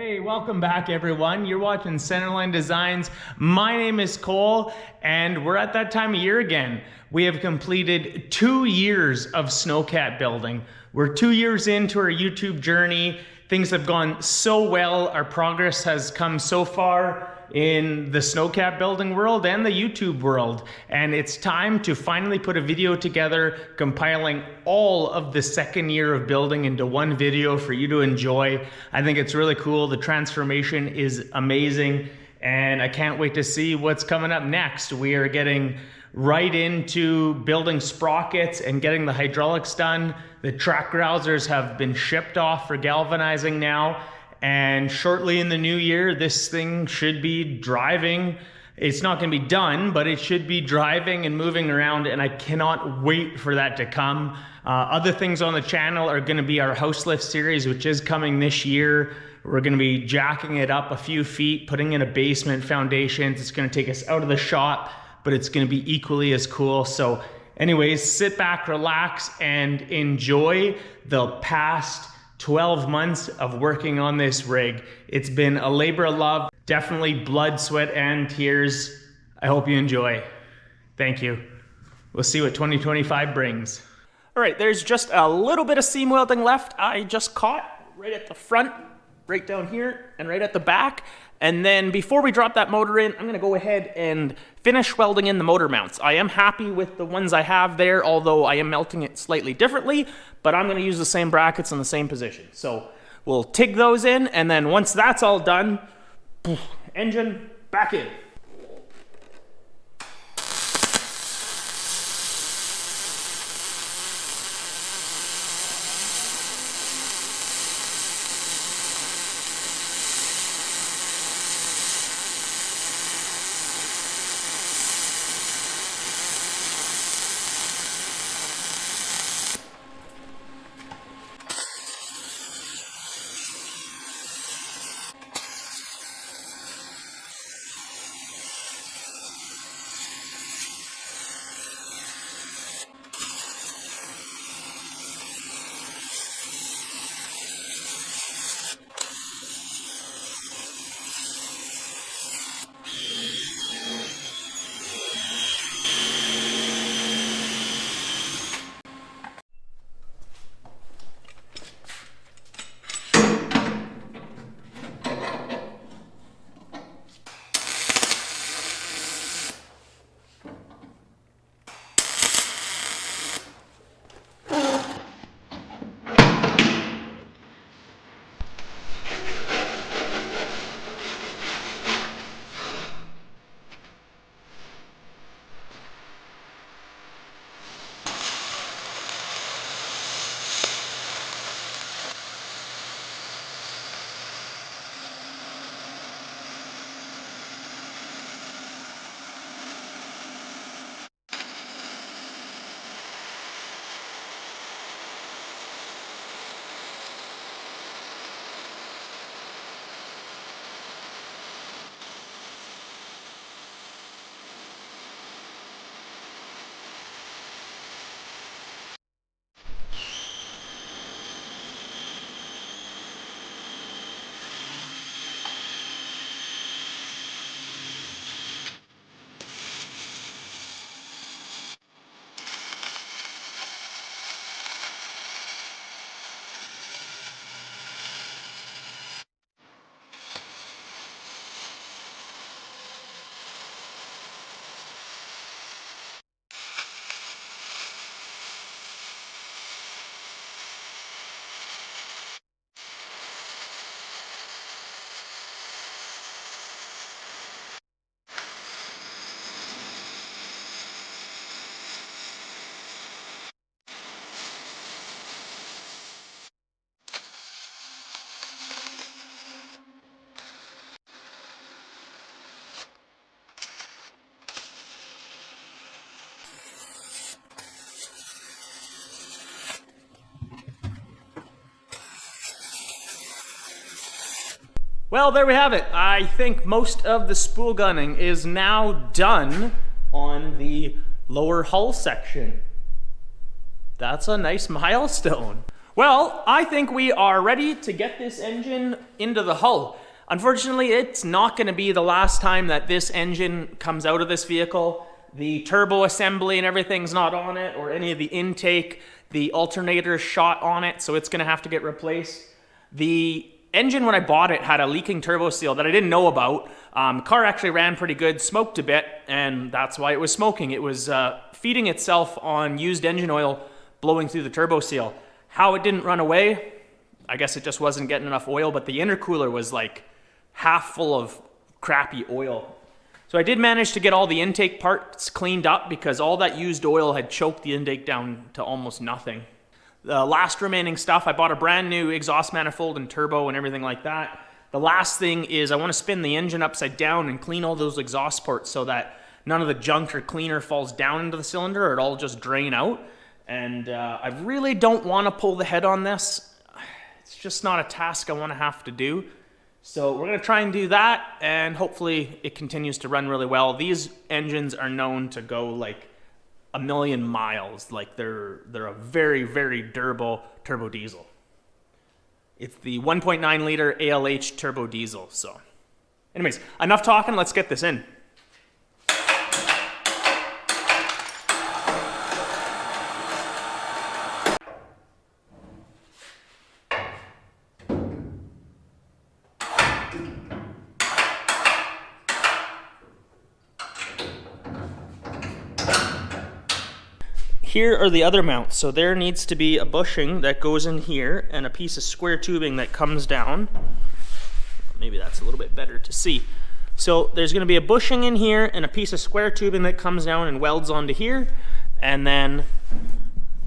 Hey, welcome back everyone. You're watching Centerline Designs. My name is Cole and we're at that time of year again. We have completed 2 years of Snowcat building. We're 2 years into our YouTube journey. Things have gone so well. Our progress has come so far in the Snowcat building world and the YouTube world. And it's time to finally put a video together compiling all of the second year of building into one video for you to enjoy. I think it's really cool. The transformation is amazing and I can't wait to see what's coming up next. We are getting right into building sprockets and getting the hydraulics done. The track grousers have been shipped off for galvanizing now. And shortly in the new year, this thing should be driving. It's not gonna be done, but it should be driving and moving around, and I cannot wait for that to come. Other things on the channel are gonna be our house lift series, which is coming this year. We're gonna be jacking it up a few feet, putting in a basement foundation. It's gonna take us out of the shop, but it's gonna be equally as cool. So anyways, sit back, relax, and enjoy the past 12 months of working on this rig. It's been a labor of love, definitely blood, sweat, and tears. I hope you enjoy. Thank you. We'll see what 2025 brings. All right, there's just a little bit of seam welding left. I just caught right at the front, right down here, and right at the back. And then before we drop that motor in, I'm gonna go ahead and finish welding in the motor mounts. I am happy with the ones I have there, although I am melting it slightly differently, but I'm gonna use the same brackets in the same position. So we'll TIG those in, and then once that's all done, engine back in. Well, there we have it. I think most of the spool gunning is now done on the lower hull section. That's a nice milestone. Well, I think we are ready to get this engine into the hull. Unfortunately, it's not going to be the last time that this engine comes out of this vehicle. The turbo assembly and everything's not on it, or any of the intake. The alternator shot on it, so it's going to have to get replaced. The engine, when I bought it, had a leaking turbo seal that I didn't know about. The car actually ran pretty good, smoked a bit, and that's why it was smoking. It was feeding itself on used engine oil blowing through the turbo seal. How it didn't run away, I guess it just wasn't getting enough oil, but the intercooler was like half full of crappy oil. So I did manage to get all the intake parts cleaned up because all that used oil had choked the intake down to almost nothing. The last remaining stuff, I bought a brand new exhaust manifold and turbo and everything like that. The last thing is I want to spin the engine upside down and clean all those exhaust ports so that none of the junk or cleaner falls down into the cylinder, or it'll all just drain out. And I really don't want to pull the head on this. It's just not a task I want to have to do. So we're going to try and do that, and hopefully it continues to run really well. These engines are known to go like a million miles. Like they're a very, very durable turbo diesel. It's the 1.9 liter ALH turbo diesel. So anyways, enough talking, let's get this in. Here are the other mounts. So there needs to be a bushing that goes in here and a piece of square tubing that comes down. Maybe that's a little bit better to see. So there's going to be a bushing in here and a piece of square tubing that comes down and welds onto here. And then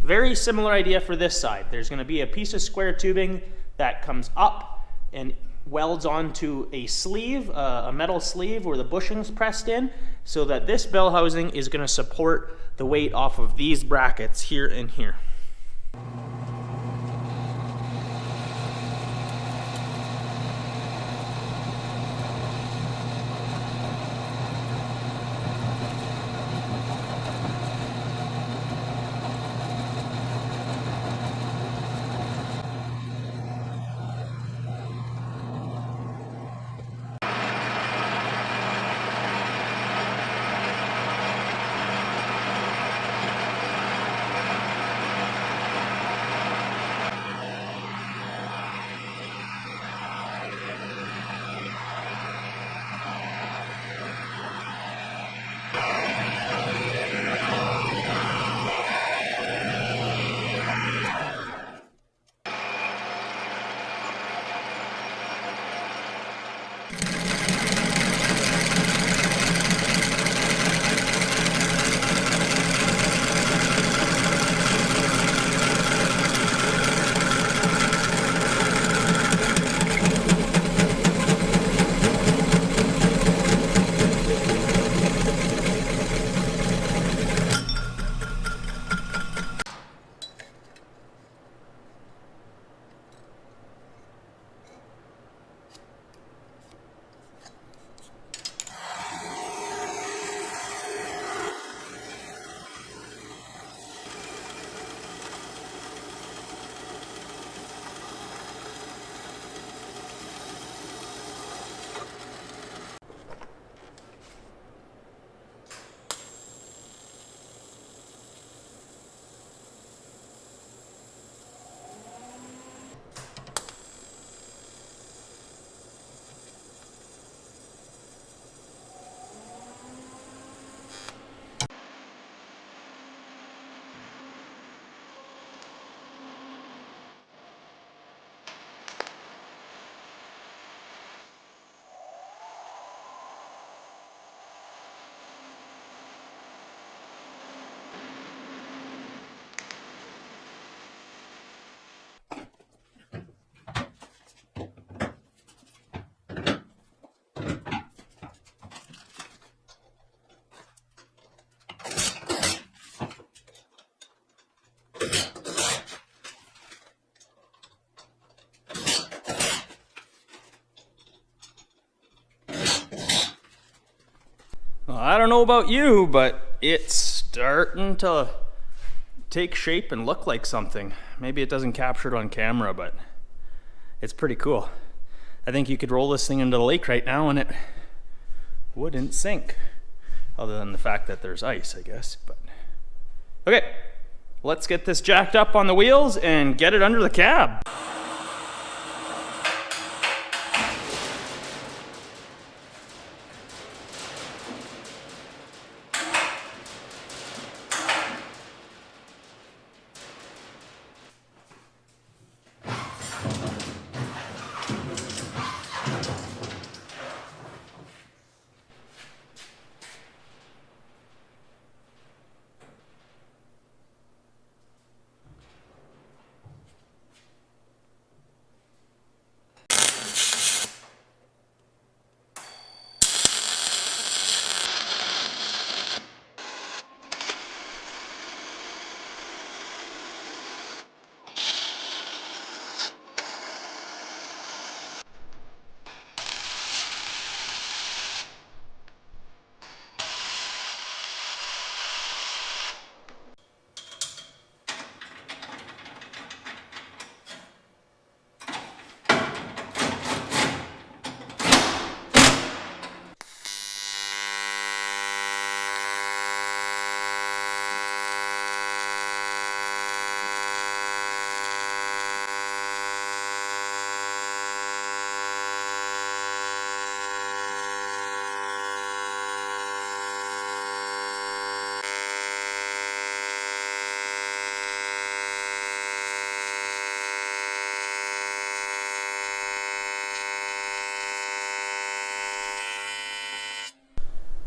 very similar idea for this side. There's going to be a piece of square tubing that comes up and welds onto a sleeve, a metal sleeve where the bushing's pressed in, so that this bell housing is going to support the weight off of these brackets here and here. I don't know about you, but it's starting to take shape and look like something. Maybe it doesn't capture it on camera, but it's pretty cool. I think you could roll this thing into the lake right now and it wouldn't sink. Other than the fact that there's ice, I guess. But okay, let's get this jacked up on the wheels and get it under the cab.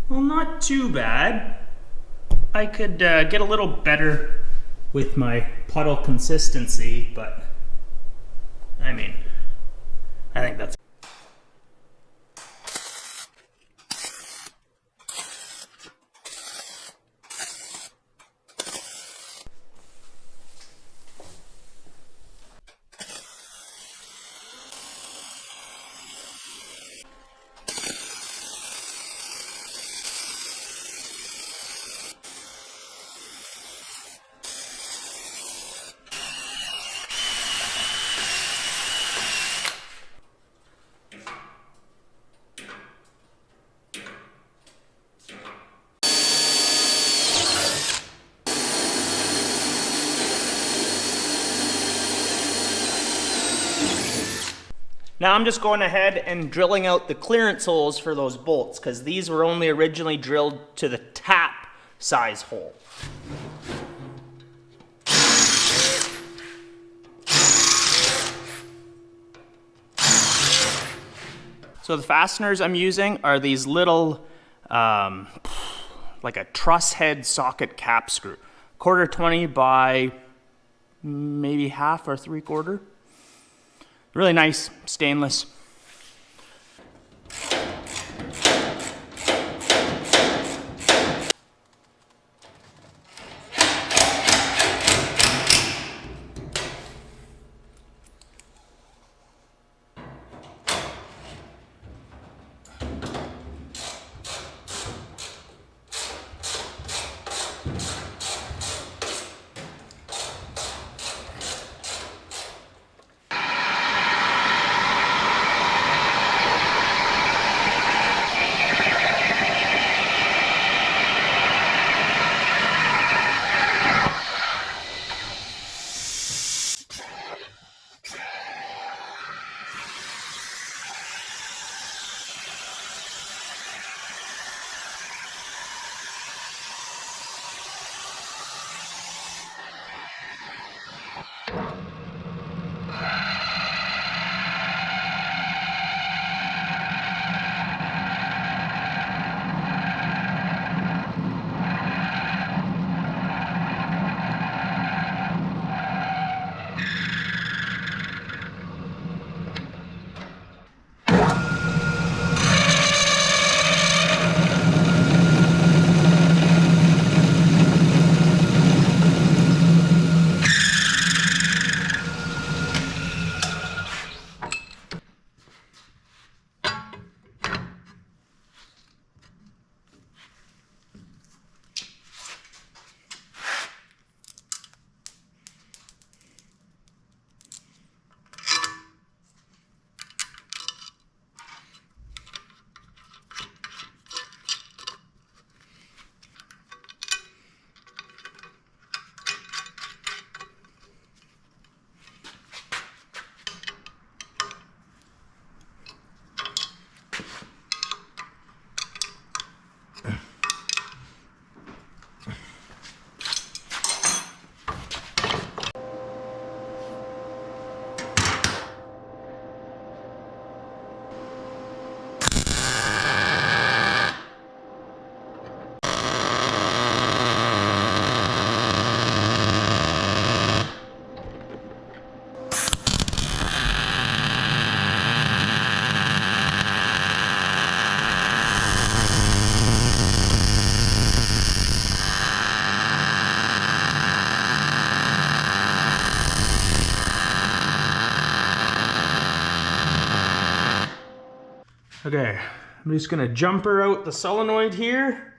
Well, not too bad. I could get a little better with my puddle consistency, but I mean, I think that's Now I'm just going ahead and drilling out the clearance holes for those bolts, because these were only originally drilled to the tap size hole. So the fasteners I'm using are these little, like a truss head socket cap screw. 1/4 by maybe 1/2 or 3/4. Really nice, stainless. Okay, I'm just gonna jumper out the solenoid here.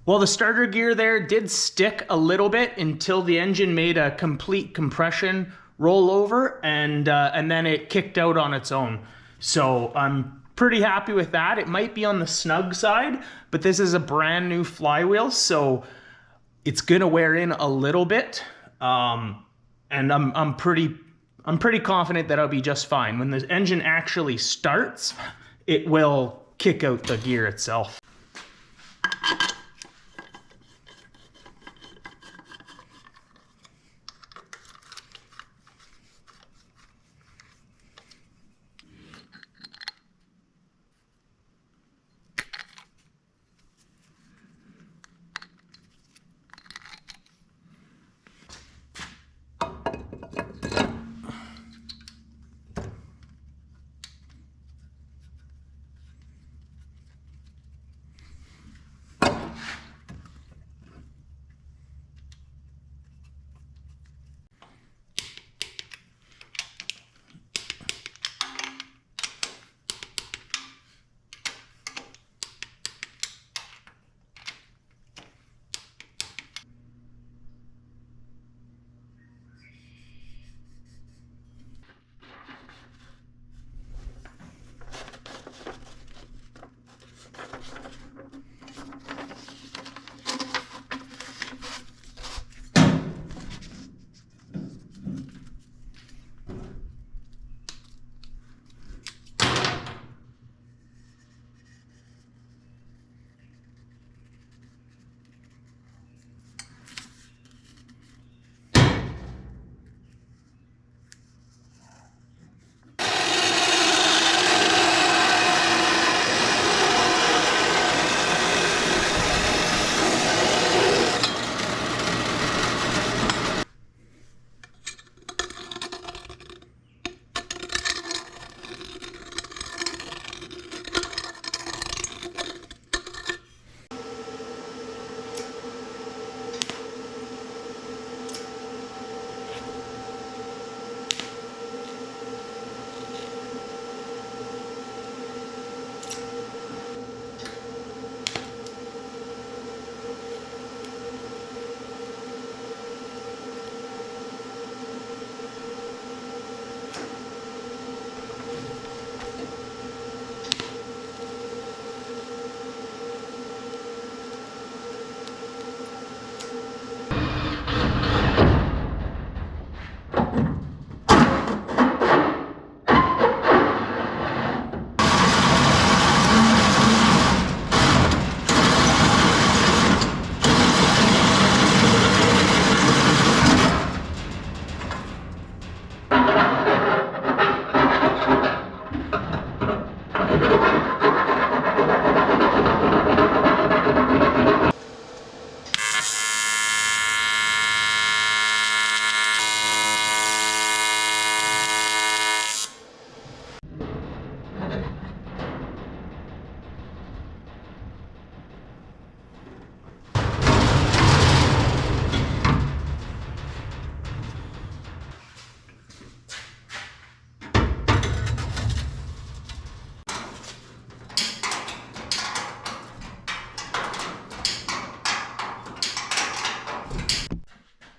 Well, the starter gear there did stick a little bit until the engine made a complete compression rollover, and then it kicked out on its own. So I'm pretty happy with that. It might be on the snug side, but this is a brand new flywheel, so it's gonna wear in a little bit. And I'm pretty confident that I'll be just fine. When the engine actually starts, it will kick out the gear itself.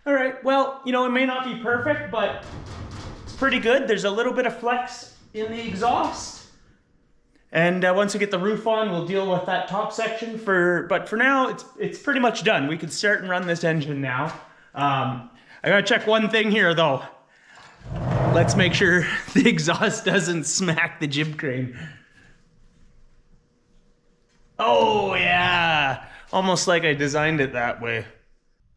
All right, well, you know, it may not be perfect, but it's pretty good. There's a little bit of flex in the exhaust. And once we get the roof on, we'll deal with that top section but for now, it's pretty much done. We can start and run this engine now. I gotta check one thing here though. Let's make sure the exhaust doesn't smack the jib crane. Oh yeah, almost like I designed it that way.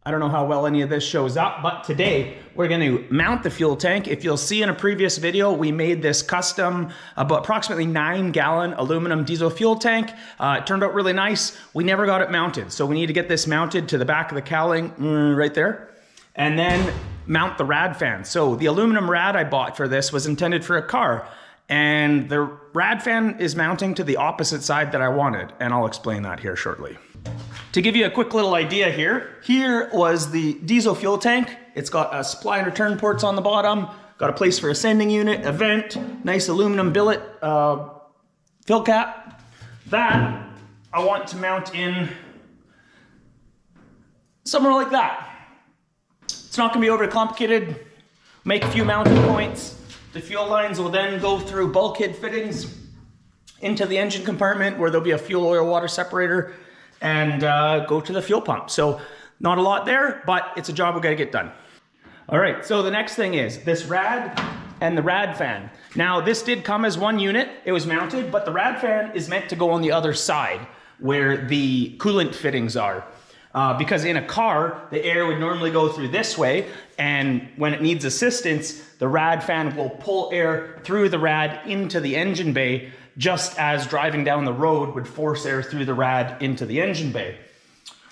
I don't know how well any of this shows up, but today we're going to mount the fuel tank. If you'll see in a previous video, we made this custom, about approximately 9-gallon aluminum diesel fuel tank. It turned out really nice. We never got it mounted, so we need to get this mounted to the back of the cowling right there, and then mount the rad fan. So the aluminum rad I bought for this was intended for a car, and the rad fan is mounting to the opposite side that I wanted, and I'll explain that here shortly. To give you a quick little idea here was the diesel fuel tank. It's got supply and return ports on the bottom, got a place for a sending unit, a vent, nice aluminum billet fill cap. That I want to mount in somewhere like that. It's not gonna be overly complicated. Make a few mounting points. The fuel lines will then go through bulkhead fittings into the engine compartment where there'll be a fuel oil water separator and go to the fuel pump. So not a lot there, but it's a job we gotta get done. All right, so the next thing is this rad and the rad fan. Now this did come as one unit, it was mounted, but the rad fan is meant to go on the other side where the coolant fittings are. Because in a car, the air would normally go through this way, and when it needs assistance, the rad fan will pull air through the rad into the engine bay, just as driving down the road would force air through the rad into the engine bay.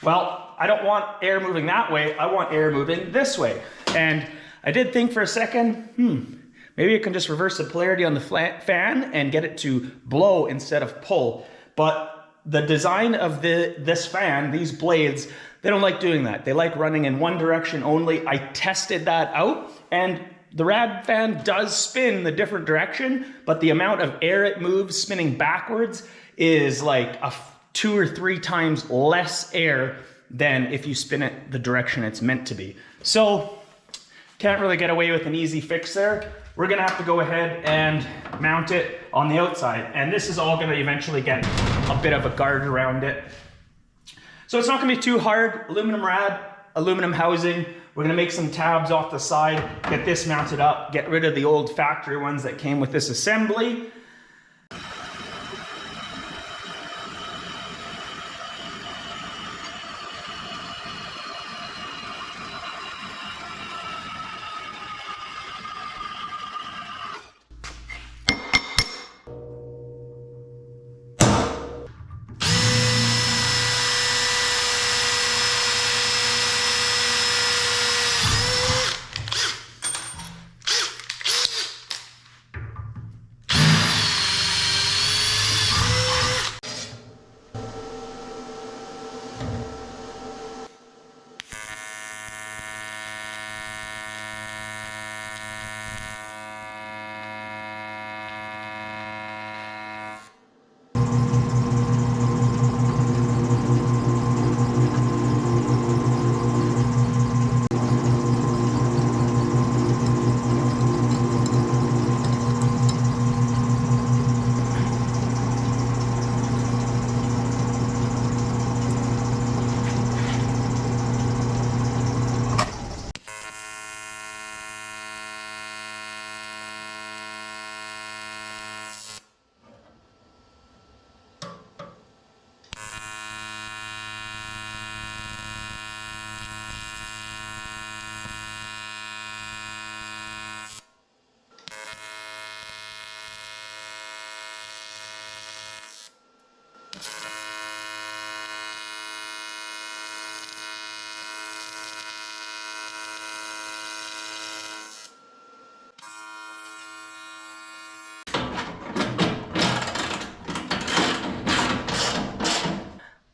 Well, I don't want air moving that way, I want air moving this way. And I did think for a second, maybe I can just reverse the polarity on the fan and get it to blow instead of pull. But the design of this fan, these blades, they don't like doing that. They like running in one direction only. I tested that out, and the rad fan does spin the different direction, but the amount of air it moves spinning backwards is like 2 or 3 times less air than if you spin it the direction it's meant to be. So, can't really get away with an easy fix there. We're gonna have to go ahead and mount it on the outside. And this is all gonna eventually get a bit of a guard around it. So it's not gonna be too hard. Aluminum rad, aluminum housing. We're gonna make some tabs off the side, get this mounted up, get rid of the old factory ones that came with this assembly.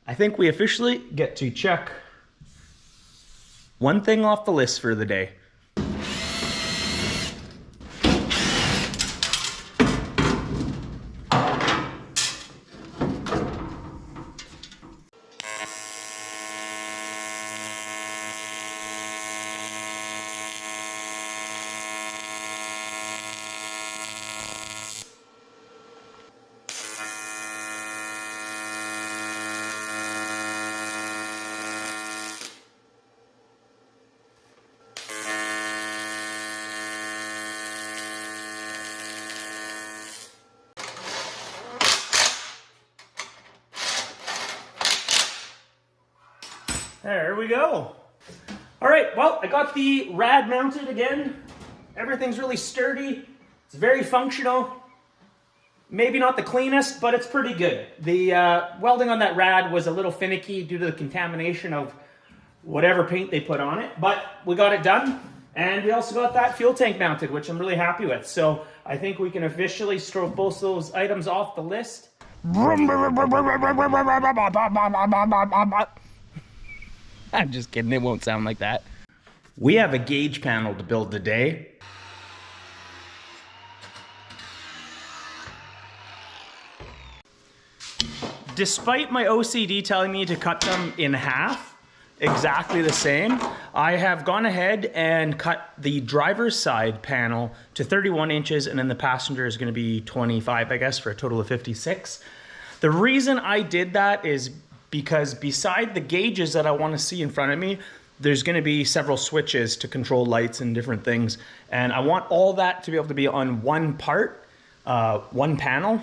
I think we officially get to check one thing off the list for the day. There we go. All right, well, I got the rad mounted again. Everything's really sturdy. It's very functional. Maybe not the cleanest, but it's pretty good. The welding on that rad was a little finicky due to the contamination of whatever paint they put on it, but we got it done. And we also got that fuel tank mounted, which I'm really happy with. So I think we can officially stroke both those items off the list. I'm just kidding, it won't sound like that. We have a gauge panel to build today. Despite my OCD telling me to cut them in half, exactly the same, I have gone ahead and cut the driver's side panel to 31 inches, and then the passenger is going to be 25, I guess, for a total of 56. The reason I did that is because beside the gauges that I want to see in front of me, there's going to be several switches to control lights and different things, and I want all that to be able to be on one part, one panel.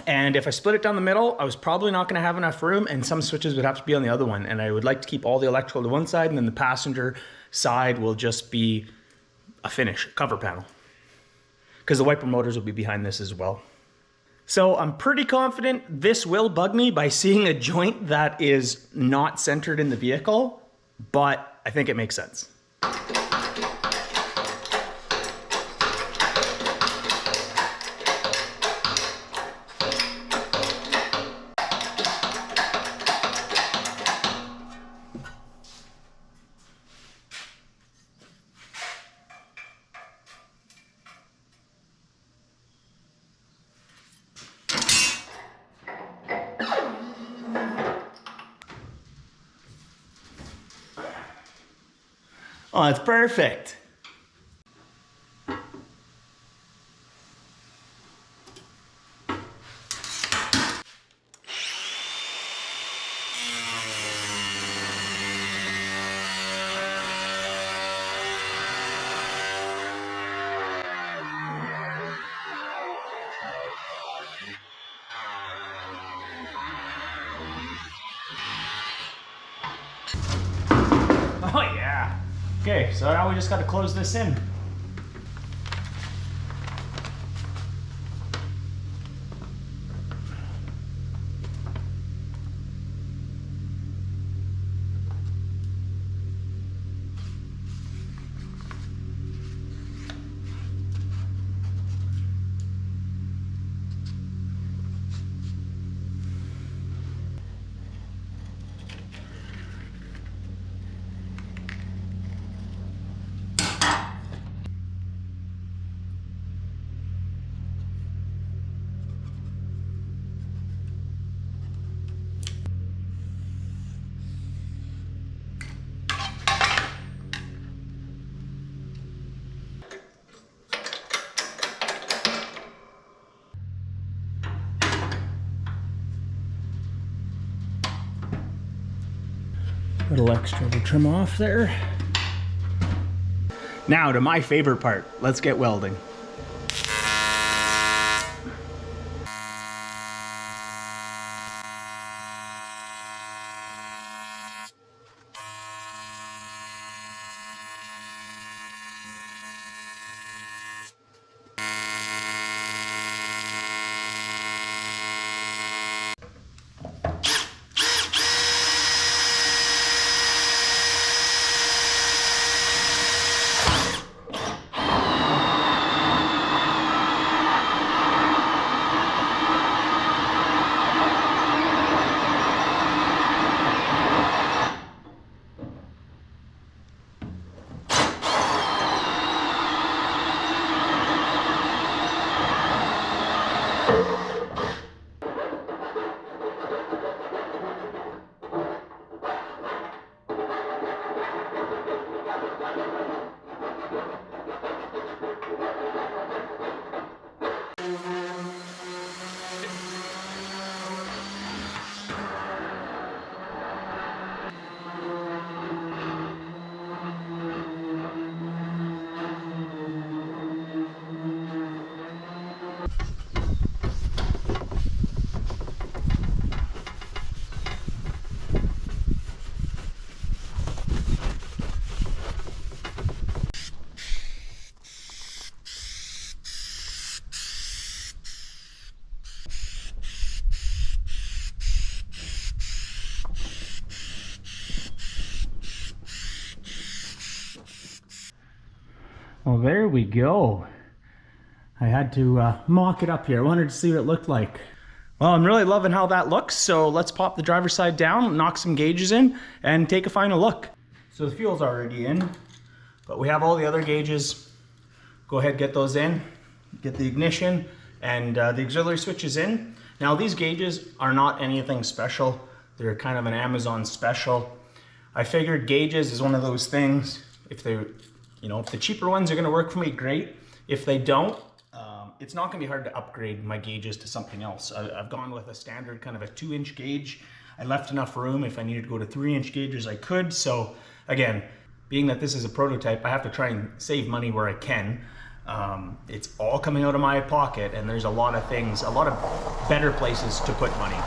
And if I split it down the middle, I was probably not going to have enough room, and some switches would have to be on the other one. And I would like to keep all the electrical to one side, and then the passenger side will just be a finish, cover panel. Because the wiper motors will be behind this as well. So I'm pretty confident this will bug me by seeing a joint that is not centered in the vehicle, but I think it makes sense. Oh, it's perfect. Oh yeah. Okay, so now we just got to close this in. Little extra to trim off there. Now to my favorite part. Let's get welding. Well, there we go. I had to mock it up here. I wanted to see what it looked like. Well, I'm really loving how that looks, so let's pop the driver's side down, knock some gauges in, and take a final look. So the fuel's already in, but we have all the other gauges. Go ahead, get those in, get the ignition, and the auxiliary switches in. Now these gauges are not anything special. They're kind of an Amazon special. I figured gauges is one of those things, if the cheaper ones are gonna work for me, great. If they don't, it's not gonna be hard to upgrade my gauges to something else. I've gone with a standard kind of a 2-inch gauge. I left enough room. If I needed to go to 3-inch gauges, I could. So again, being that this is a prototype, I have to try and save money where I can. It's all coming out of my pocket, and there's a lot of things, a lot of better places to put money.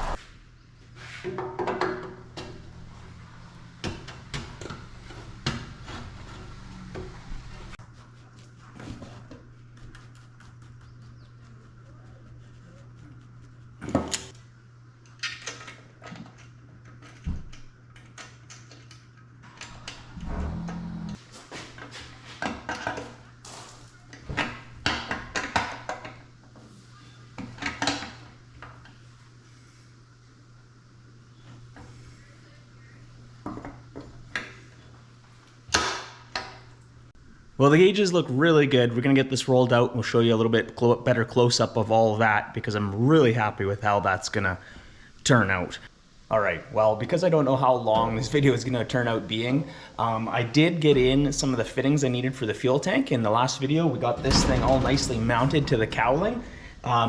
Well, the gauges look really good. We're gonna get this rolled out. We'll show you a little bit better close-up of all of that because I'm really happy with how that's gonna turn out. All right, well, because I don't know how long this video is gonna turn out being, I did get in some of the fittings I needed for the fuel tank. In the last video, we got this thing all nicely mounted to the cowling.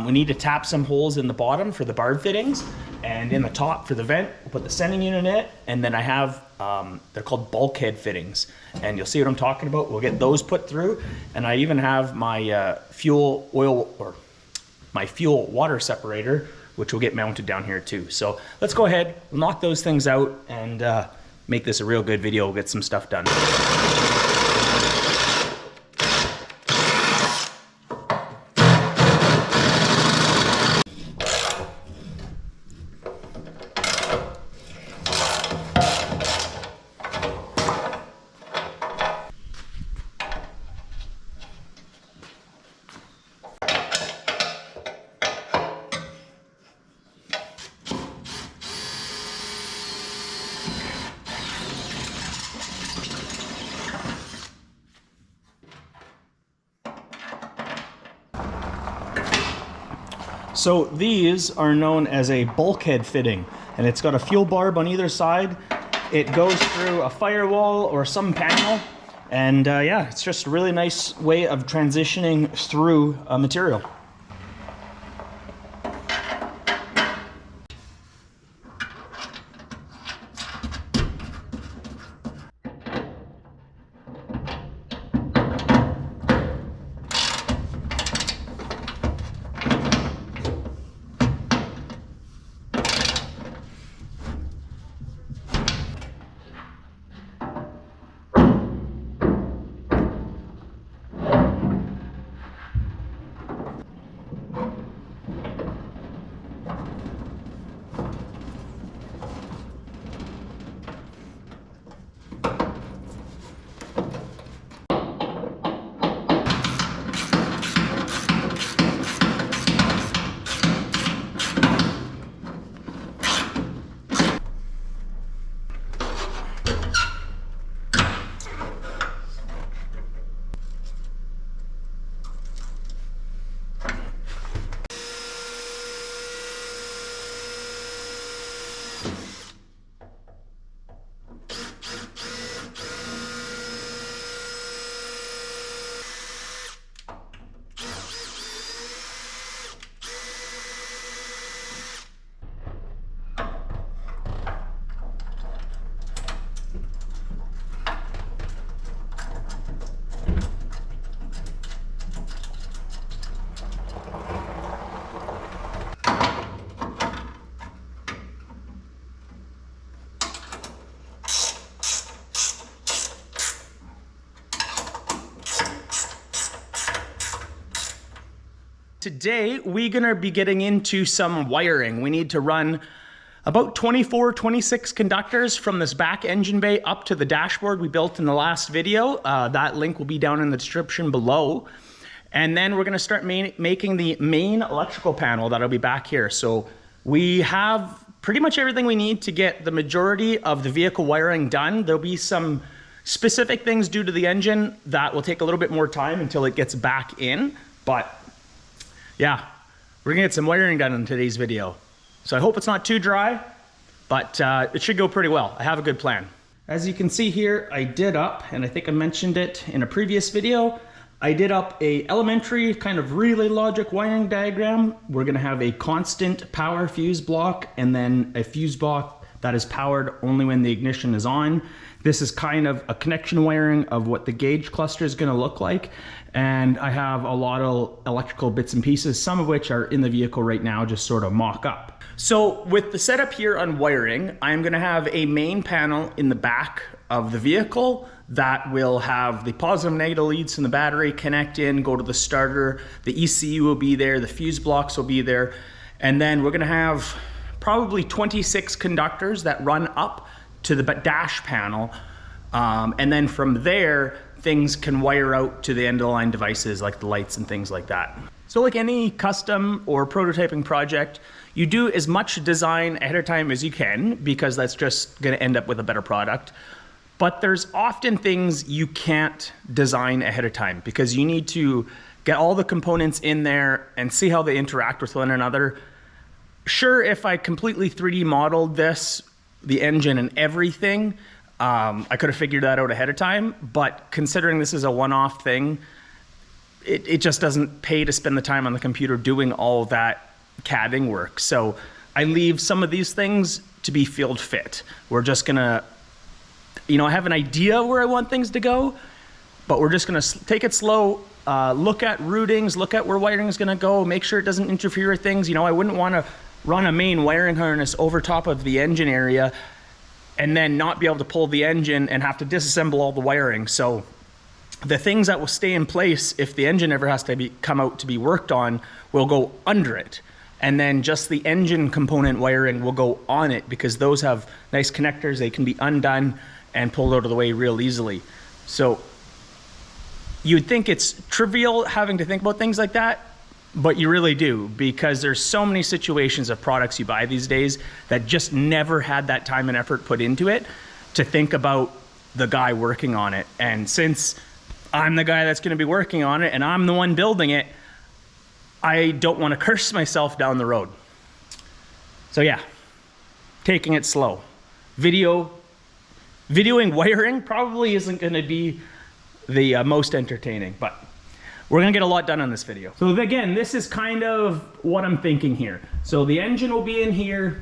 We need to tap some holes in the bottom for the barb fittings, and in the top for the vent. We'll put the sending unit in it, and then I have, they're called bulkhead fittings, and you'll see what I'm talking about. We'll get those put through, and I even have my fuel water separator, which will get mounted down here too. So let's go ahead, we'll knock those things out, and make this a real good video. We'll get some stuff done. So these are known as a bulkhead fitting, and it's got a fuel barb on either side. It goes through a firewall or some panel, and yeah, it's just a really nice way of transitioning through a material. Today, we're gonna be getting into some wiring. We need to run about 24, 26 conductors from this back engine bay up to the dashboard we built in the last video. That link will be down in the description below. And then we're gonna start making the main electrical panel that'll be back here. So We have pretty much everything we need to get the majority of the vehicle wiring done. There'll be some specific things due to the engine that will take a little bit more time until it gets back in. But yeah, we're gonna get some wiring done in today's video. So I hope it's not too dry, but it should go pretty well. I have a good plan. As you can see here, I did up, and I think I mentioned it in a previous video, I did up a elementary kind of relay logic wiring diagram. We're gonna have a constant power fuse block and then a fuse block that is powered only when the ignition is on. This is kind of a connection wiring of what the gauge cluster is gonna look like. And I have a lot of electrical bits and pieces, some of which are in the vehicle right now, just sort of mock up. So with the setup here on wiring, I'm gonna have a main panel in the back of the vehicle that will have the positive and negative leads from the battery connect in, go to the starter, the ECU will be there, the fuse blocks will be there, and then we're gonna have probably 26 conductors that run up to the dash panel, and then from there, things can wire out to the end of the line devices like the lights and things like that. So like any custom or prototyping project, you do as much design ahead of time as you can because that's just gonna end up with a better product. But there's often things you can't design ahead of time because you need to get all the components in there and see how they interact with one another. Sure, if I completely 3D modeled this, the engine and everything, I could have figured that out ahead of time, but considering this is a one-off thing, it just doesn't pay to spend the time on the computer doing all that CADing work. So I leave some of these things to be field fit. We're just gonna, I have an idea where I want things to go, but we're just gonna take it slow, look at routings, look at where wiring is gonna go, make sure it doesn't interfere with things. I wouldn't wanna run a main wiring harness over top of the engine area and then not be able to pull the engine and have to disassemble all the wiring. So the things that will stay in place if the engine ever has to come out to be worked on will go under it. And then just the engine component wiring will go on it because those have nice connectors. They can be undone and pulled out of the way real easily. So you'd think it's trivial having to think about things like that, but you really do, because there's so many situations of products you buy these days that just never had that time and effort put into it to think about the guy working on it. And since I'm the guy that's gonna be working on it and I'm the one building it, I don't wanna curse myself down the road. So yeah, taking it slow. Videoing wiring probably isn't gonna be the most entertaining, but we're gonna get a lot done on this video. So again, this is kind of what I'm thinking here. So the engine will be in here,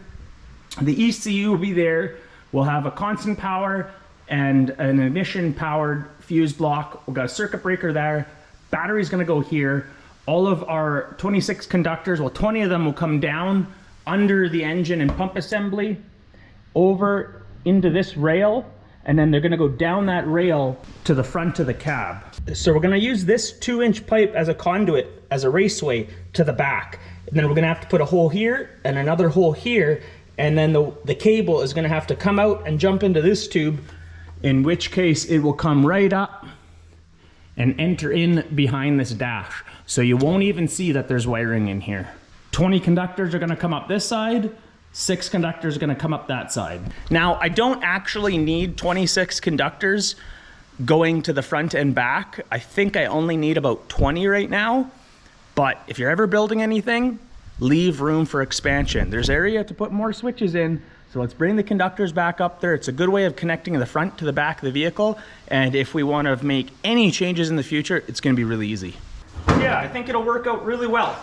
the ECU will be there, we'll have a constant power and an ignition powered fuse block. We've got a circuit breaker there, battery's gonna go here. All of our 26 conductors, well 20 of them will come down under the engine and pump assembly over into this rail, and then they're gonna go down that rail to the front of the cab. So we're gonna use this 2-inch pipe as a conduit, as a raceway to the back. And then we're gonna have to put a hole here and another hole here, and then the cable is gonna have to come out and jump into this tube, in which case it will come right up and enter in behind this dash. So you won't even see that there's wiring in here. 20 conductors are gonna come up this side, 6 conductors are gonna come up that side. Now, I don't actually need 26 conductors going to the front and back. I think I only need about 20 right now, but if you're ever building anything, leave room for expansion. There's area to put more switches in, so let's bring the conductors back up there. It's a good way of connecting the front to the back of the vehicle, and if we want to make any changes in the future, it's gonna be really easy. Yeah, I think it'll work out really well.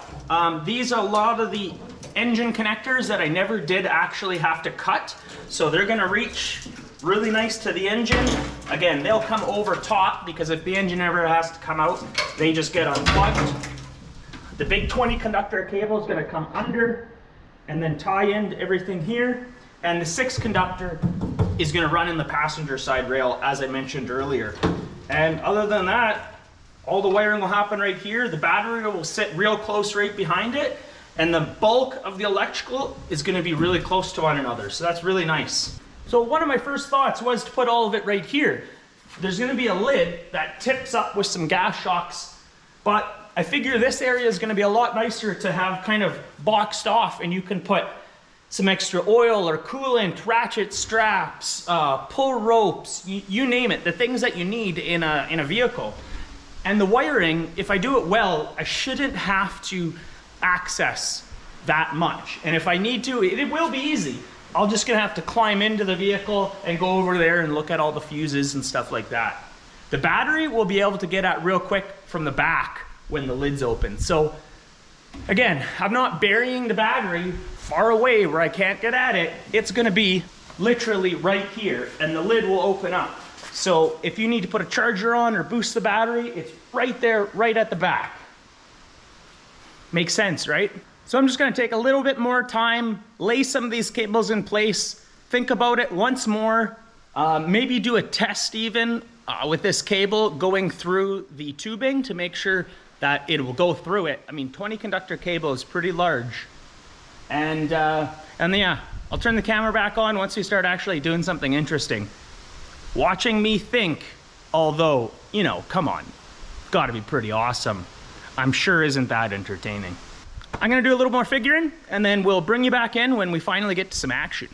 These are a lot of the engine connectors that I never did actually have to cut, so they're gonna reach really nice to the engine. Again, they'll come over top because if the engine ever has to come out, they just get unplugged. The big 20 conductor cable is gonna come under and then tie into everything here. And the 6 conductor is gonna run in the passenger side rail, as I mentioned earlier. And other than that, all the wiring will happen right here. The battery will sit real close right behind it. And the bulk of the electrical is gonna be really close to one another. So that's really nice. So one of my first thoughts was to put all of it right here. There's gonna be a lid that tips up with some gas shocks, but I figure this area is gonna be a lot nicer to have kind of boxed off, and you can put some extra oil or coolant, ratchet straps, pull ropes, you name it, the things that you need in a vehicle. And the wiring, if I do it well, I shouldn't have to access that much. And if I need to, it will be easy. I'm just gonna have to climb into the vehicle and go over there and look at all the fuses and stuff like that. The battery we'll be able to get at real quick from the back when the lid's open. So again, I'm not burying the battery far away where I can't get at it. It's gonna be literally right here and the lid will open up. So if you need to put a charger on or boost the battery, it's right there, right at the back. Makes sense, right? So I'm just gonna take a little bit more time, lay some of these cables in place, think about it once more, maybe do a test even with this cable going through the tubing to make sure that it will go through it. I mean, 20 conductor cable is pretty large. And yeah, I'll turn the camera back on once we start actually doing something interesting. Watching me think, although, you know, come on, gotta be pretty awesome. I'm sure isn't that entertaining. I'm gonna do a little more figuring and then we'll bring you back in when we finally get to some action.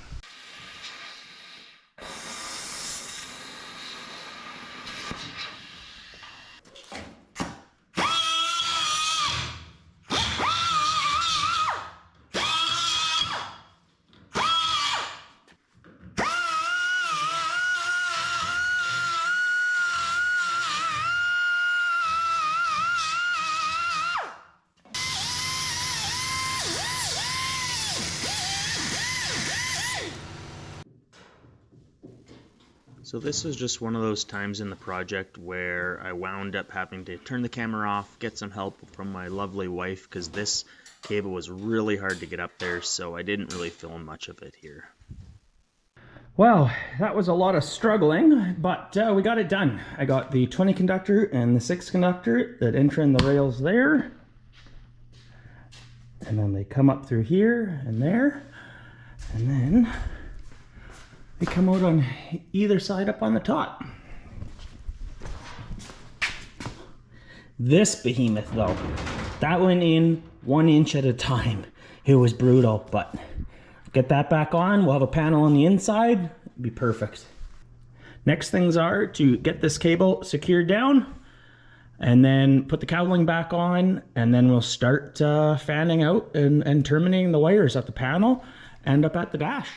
So this was just one of those times in the project where I wound up having to turn the camera off, get some help from my lovely wife, because this cable was really hard to get up there, so I didn't really film much of it here. Well, that was a lot of struggling, but we got it done. I got the 20 conductor and the 6 conductor that enter in the rails there. And then they come up through here and there. And then they come out on either side up on the top. This behemoth though, that went in 1 inch at a time. It was brutal, but get that back on. We'll have a panel on the inside. It'd be perfect. Next things are to get this cable secured down and then put the cowling back on, and then we'll start fanning out and terminating the wires at the panel and up at the dash.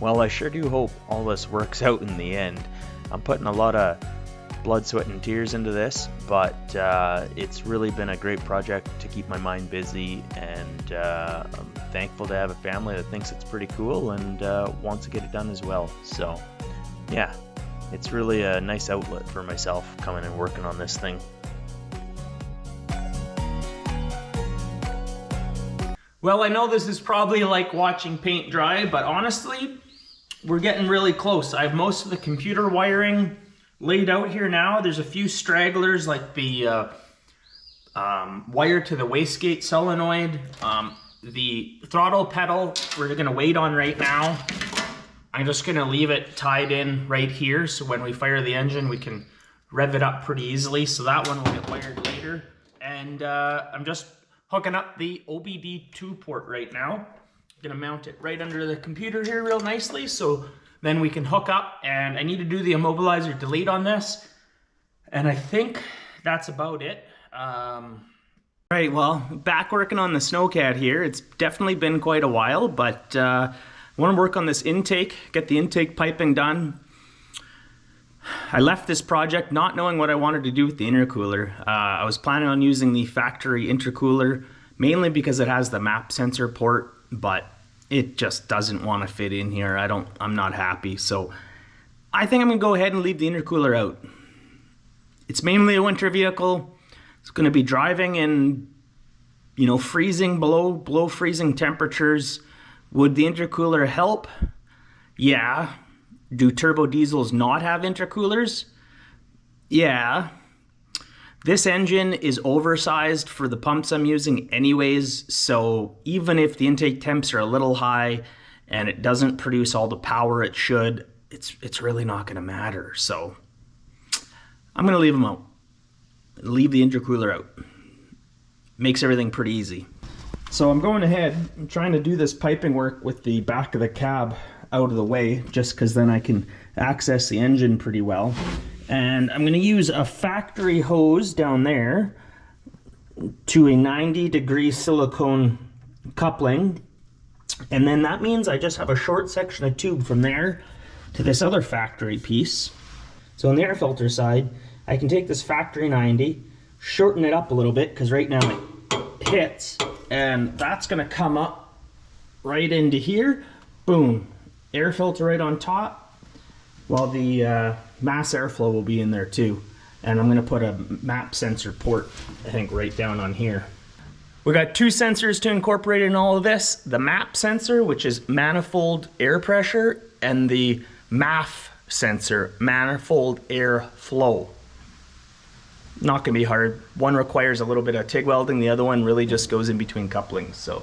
Well, I sure do hope all this works out in the end. I'm putting a lot of blood, sweat, and tears into this, but it's really been a great project to keep my mind busy, and I'm thankful to have a family that thinks it's pretty cool and wants to get it done as well. So, yeah, it's really a nice outlet for myself coming and working on this thing. Well, I know this is probably like watching paint dry, but honestly, we're getting really close. I have most of the computer wiring laid out here now. There's a few stragglers like the wire to the wastegate solenoid. The throttle pedal we're gonna wait on right now. I'm just gonna leave it tied in right here, so when we fire the engine we can rev it up pretty easily. So that one will get wired later. And I'm just hooking up the OBD2 port right now. Gonna mount it right under the computer here real nicely, so then we can hook up, and I need to do the immobilizer delete on this, and I think that's about it. Right, well, back working on the Snowcat here. It's definitely been quite a while, but I want to work on this intake, get the intake piping done. I left this project not knowing what I wanted to do with the intercooler. I was planning on using the factory intercooler, mainly because it has the map sensor port, but it just doesn't want to fit in here. I'm not happy, so I think I'm gonna go ahead and leave the intercooler out. It's mainly a winter vehicle. It's gonna be driving in, you know, freezing, below freezing temperatures. Would the intercooler help? Yeah. Do turbo diesels not have intercoolers? Yeah. This engine is oversized for the pumps I'm using anyways, so even if the intake temps are a little high and it doesn't produce all the power it should, it's really not going to matter. So I'm going to leave them out. Leave the intercooler out. Makes everything pretty easy. So I'm going ahead, I'm trying to do this piping work with the back of the cab out of the way, just because then I can access the engine pretty well. And I'm going to use a factory hose down there to a 90-degree silicone coupling. And then that means I just have a short section of tube from there to this other factory piece. So on the air filter side, I can take this factory 90, shorten it up a little bit, because right now it hits, and that's going to come up right into here. Boom. Air filter right on top, while the mass airflow will be in there too. And I'm going to put a map sensor port, I think, right down on here. We got two sensors to incorporate in all of this. The map sensor, which is manifold air pressure, and the MAF sensor, manifold air flow. Not gonna be hard. One requires a little bit of TIG welding, the other one really just goes in between couplings, so.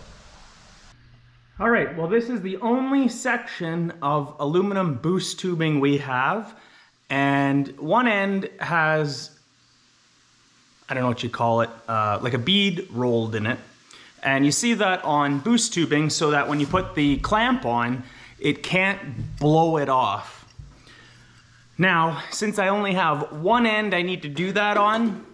All right, well, this is the only section of aluminum boost tubing we have, and one end has, I don't know what you call it, like a bead rolled in it. And you see that on boost tubing so that when you put the clamp on, it can't blow it off. Now, since I only have one end I need to do that on,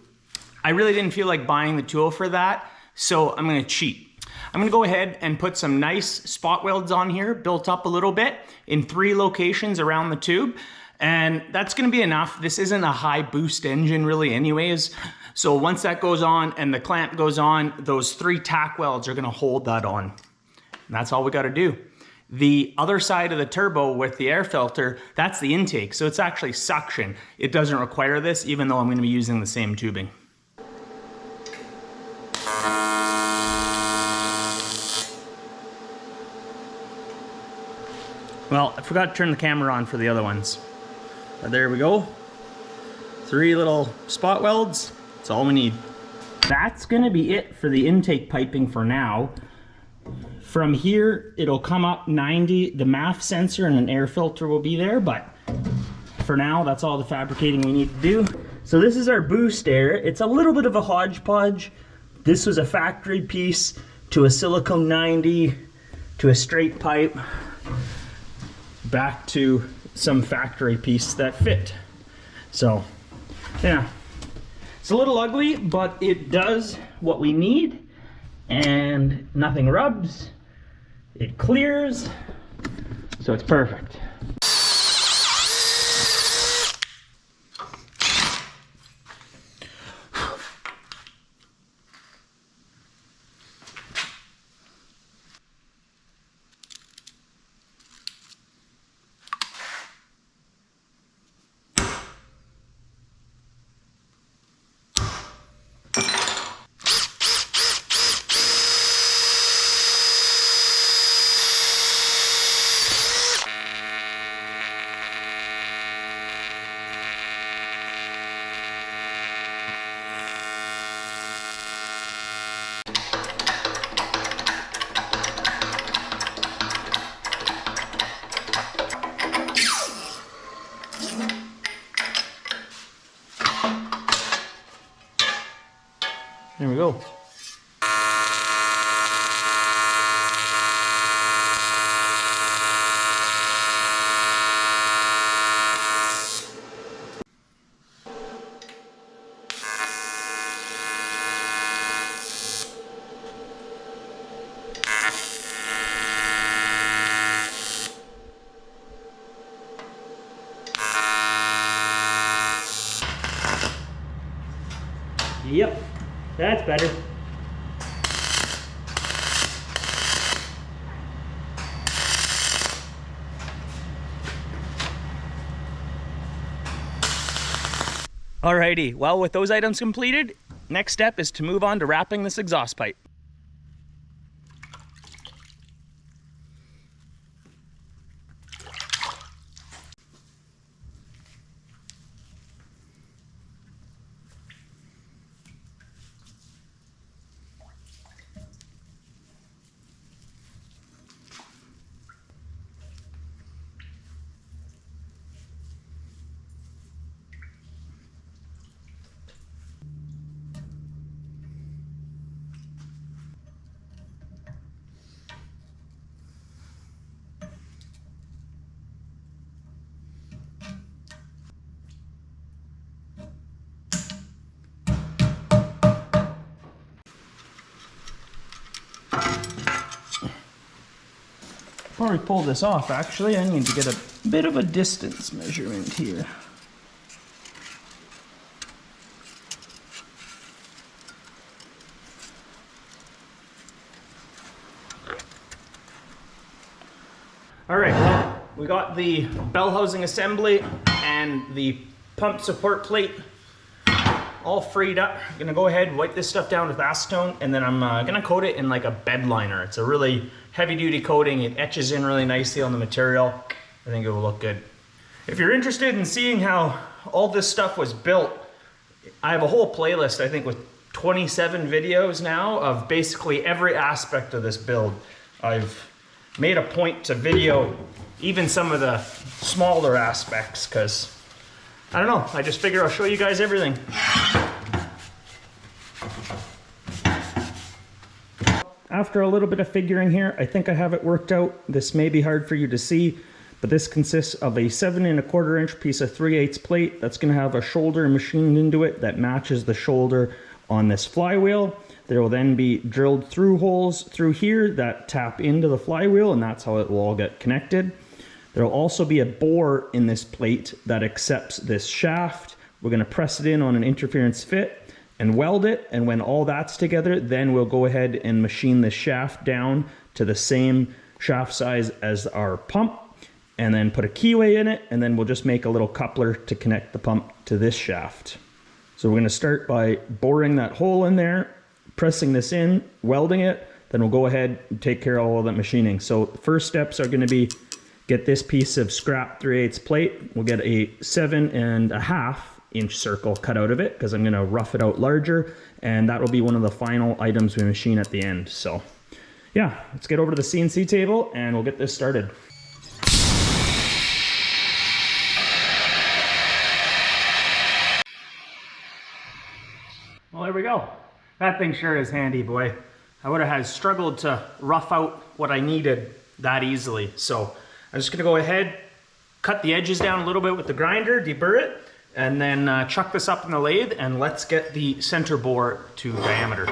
I really didn't feel like buying the tool for that, so I'm gonna cheat. I'm gonna go ahead and put some nice spot welds on here, built up a little bit in 3 locations around the tube, and that's gonna be enough. This isn't a high boost engine really anyways, so once that goes on and the clamp goes on, those 3 tack welds are gonna hold that on. And that's all we gotta do. The other side of the turbo with the air filter, that's the intake, so it's actually suction. It doesn't require this, even though I'm gonna be using the same tubing. Well, I forgot to turn the camera on for the other ones. But there we go. 3 little spot welds, that's all we need. That's gonna be it for the intake piping for now. From here, it'll come up 90, the MAF sensor and an air filter will be there, but for now, that's all the fabricating we need to do. So this is our boost air. It's a little bit of a hodgepodge. This was a factory piece to a silicone 90, to a straight pipe, back to some factory piece that fit. So, yeah. It's a little ugly, but it does what we need, and nothing rubs. It clears, so it's perfect. There we go. Yep, that's better. Alrighty, well, with those items completed, next step is to move on to wrapping this exhaust pipe. Before we pull this off, actually, I need to get a bit of a distance measurement here. All right, well, we got the bell housing assembly and the pump support plate all freed up. I'm gonna go ahead and wipe this stuff down with acetone, and then I'm gonna coat it in like a bed liner. It's a really heavy duty coating. It etches in really nicely on the material. I think it will look good. If you're interested in seeing how all this stuff was built, I have a whole playlist, I think with 27 videos now of basically every aspect of this build. I've made a point to video even some of the smaller aspects because I don't know, I just figure I'll show you guys everything. After a little bit of figuring here, I think I have it worked out. This may be hard for you to see, but this consists of a 7 1/4 inch piece of 3/8 plate that's going to have a shoulder machined into it that matches the shoulder on this flywheel. There will then be drilled through holes through here that tap into the flywheel, and that's how it will all get connected. There will also be a bore in this plate that accepts this shaft. We're going to press it in on an interference fit and weld it, and when all that's together, then we'll go ahead and machine the shaft down to the same shaft size as our pump, and then put a keyway in it, and then we'll just make a little coupler to connect the pump to this shaft. So we're going to start by boring that hole in there, pressing this in, welding it, then we'll go ahead and take care of all that machining. So the first steps are going to be get this piece of scrap 3/8 plate. We'll get a 7 1/2 inch circle cut out of it because I'm going to rough it out larger, and that will be one of the final items we machine at the end. So yeah, let's get over to the CNC table and we'll get this started. Well, there we go. That thing sure is handy, boy. I would have struggled to rough out what I needed that easily. So I'm just gonna go ahead, cut the edges down a little bit with the grinder, deburr it, and then chuck this up in the lathe, and let's get the center bore to diameter.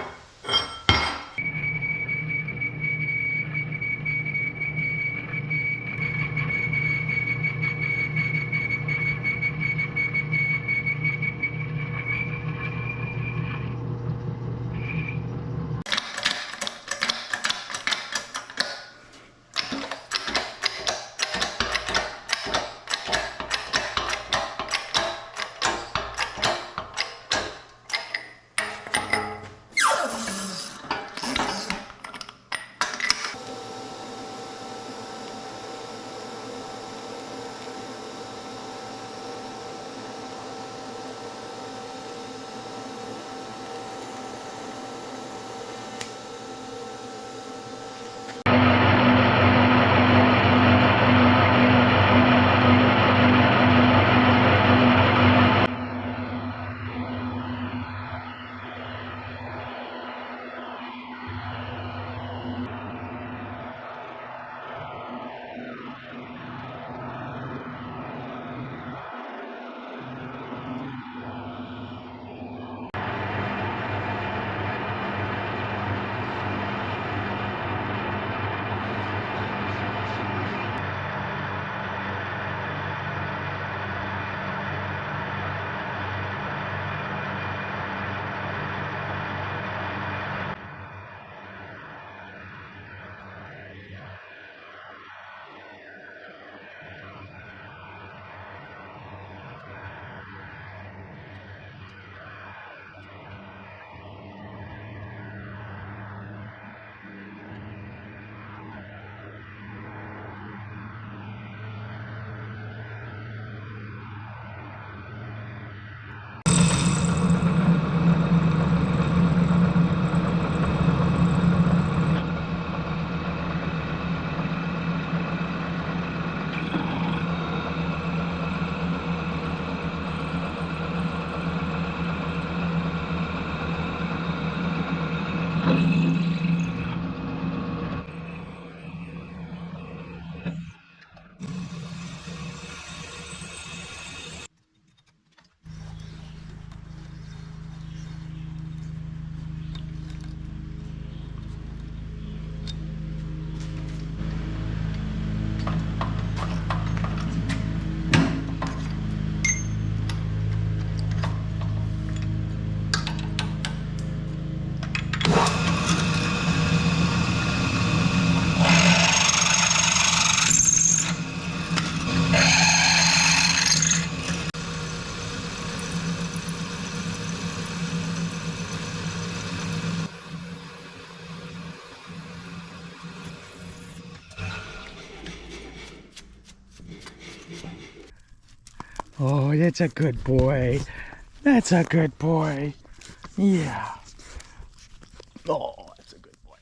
Oh, that's a good boy. That's a good boy. Yeah. Oh, that's a good boy.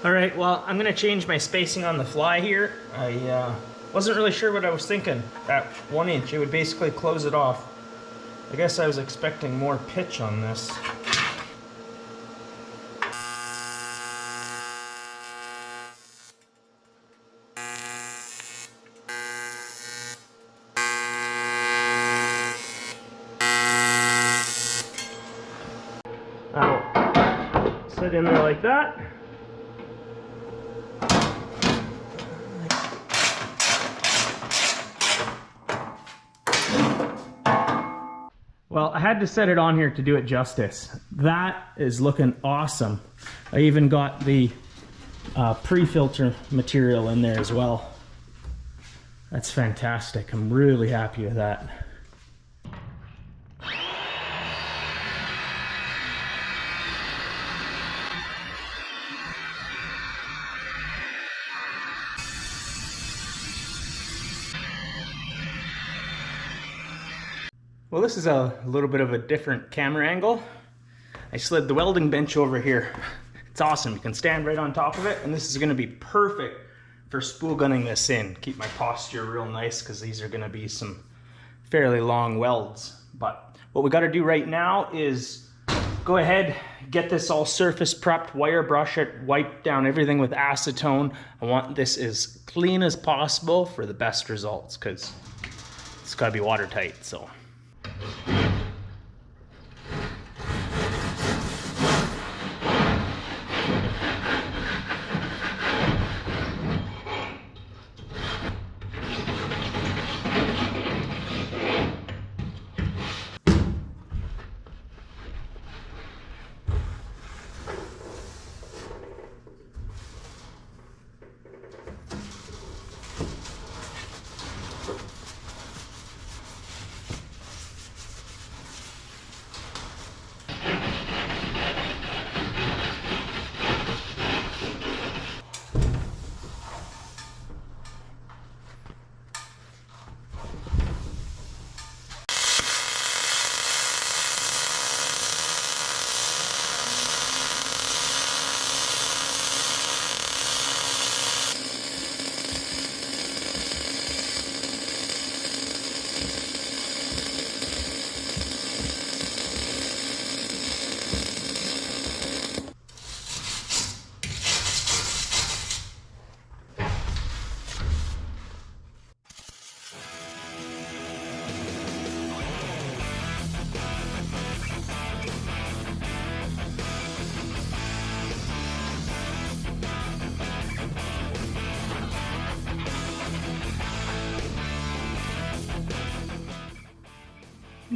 All right, well, I'm gonna change my spacing on the fly here. I wasn't really sure what I was thinking. At 1 inch, it would basically close it off. I guess I was expecting more pitch on this. I'll sit in there like that. Well, I had to set it on here to do it justice. That is looking awesome. I even got the pre-filter material in there as well. That's fantastic. I'm really happy with that. Well, this is a little bit of a different camera angle. I slid the welding bench over here. It's awesome. You can stand right on top of it, and this is going to be perfect for spool gunning this in. Keep my posture real nice because these are going to be some fairly long welds. But what we got to do right now is go ahead, get this all surface prepped, wire brush it, wipe down everything with acetone. I want this as clean as possible for the best results because it's got to be watertight. So.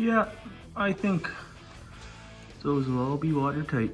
Yeah, I think those will all be watertight.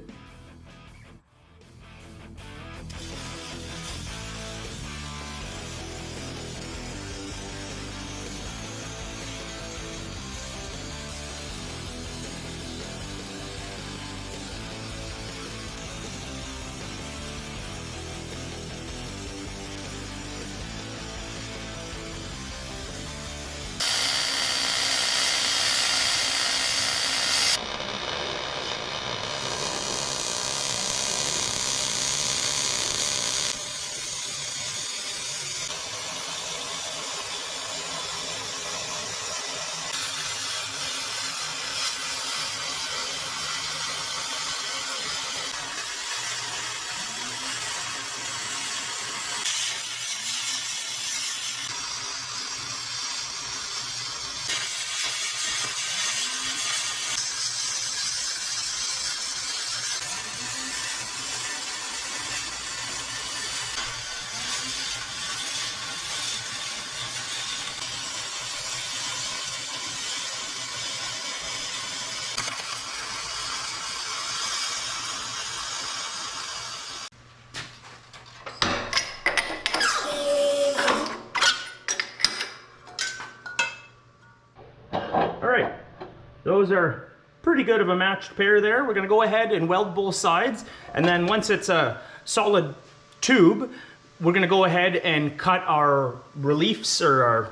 Those are pretty good of a matched pair there. We're gonna go ahead and weld both sides, and then once it's a solid tube, we're gonna go ahead and cut our reliefs, or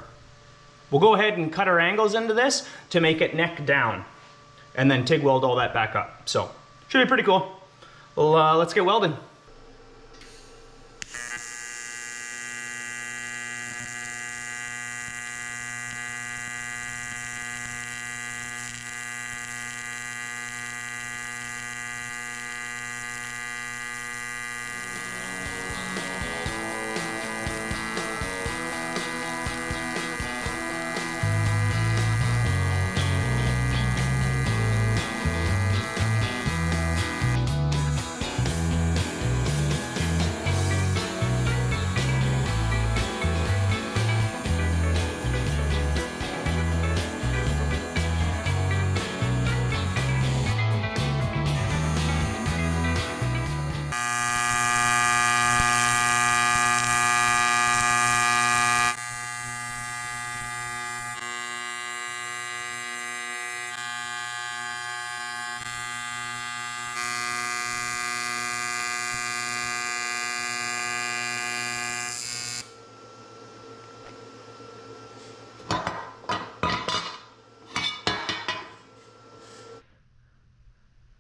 we'll go ahead and cut our angles into this to make it neck down, and then TIG weld all that back up. So, should be pretty cool. Well, let's get welding.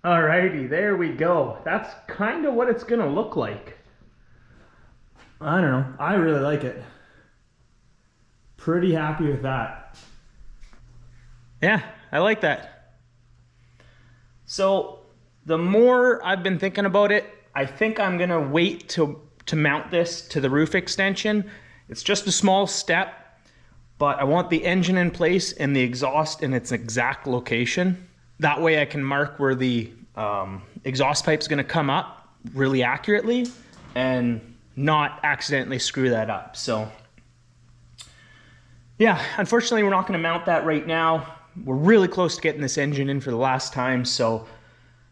Alrighty, there we go. That's kind of what it's gonna look like. I don't know, I really like it. Pretty happy with that. Yeah, I like that. So the more I've been thinking about it, I think I'm gonna wait to mount this to the roof extension. It's just a small step, but I want the engine in place and the exhaust in its exact location. That way I can mark where the exhaust pipe's gonna come up really accurately and not accidentally screw that up. So yeah, unfortunately we're not gonna mount that right now. We're really close to getting this engine in for the last time, so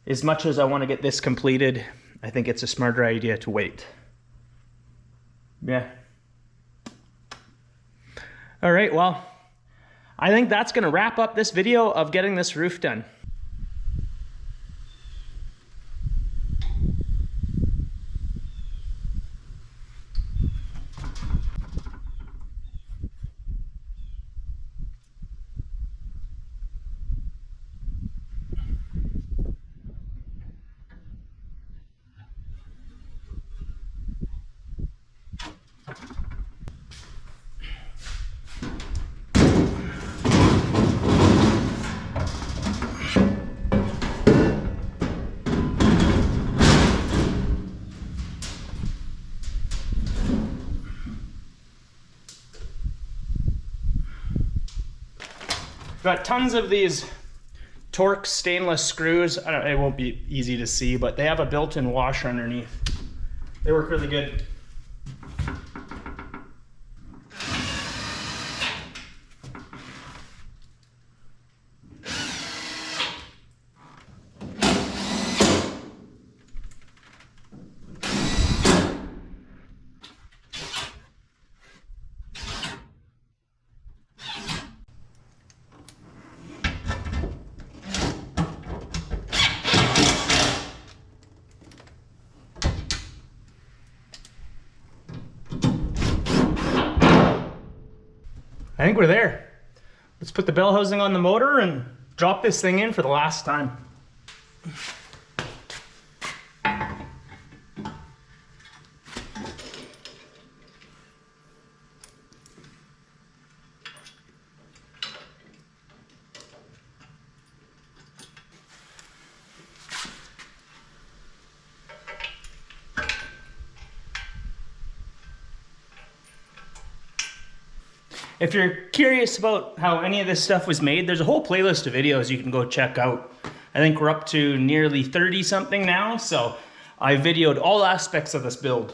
as much as I wanna get this completed, I think it's a smarter idea to wait. Yeah. All right, well, I think that's gonna wrap up this video of getting this roof done. Got tons of these Torx stainless screws. It won't be easy to see, but they have a built-in washer underneath. They work really good. I think we're there. Let's put the bell housing on the motor and drop this thing in for the last time. If you're curious about how any of this stuff was made, there's a whole playlist of videos you can go check out. I think we're up to nearly 30 something now, so I videoed all aspects of this build.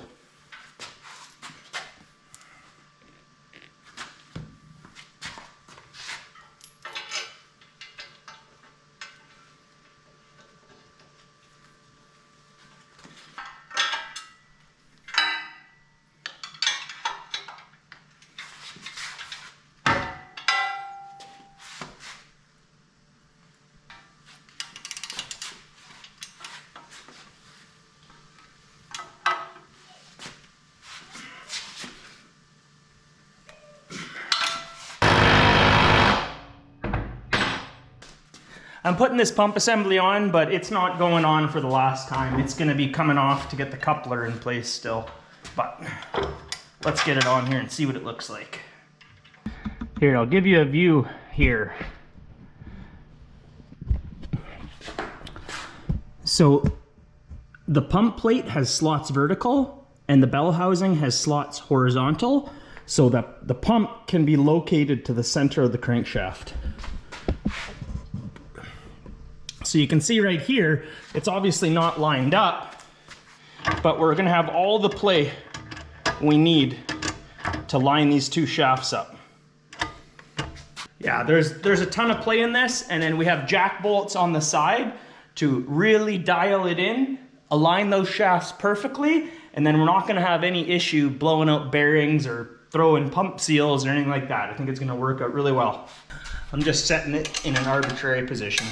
I'm putting this pump assembly on, but it's not going on for the last time. It's gonna be coming off to get the coupler in place still. But let's get it on here and see what it looks like. Here, I'll give you a view here. So the pump plate has slots vertical and the bell housing has slots horizontal, so that the pump can be located to the center of the crankshaft. So you can see right here, it's obviously not lined up, but we're gonna have all the play we need to line these two shafts up. Yeah, there's a ton of play in this, and then we have jack bolts on the side to really dial it in, align those shafts perfectly, and then we're not gonna have any issue blowing out bearings or throwing pump seals or anything like that. I think it's gonna work out really well. I'm just setting it in an arbitrary position.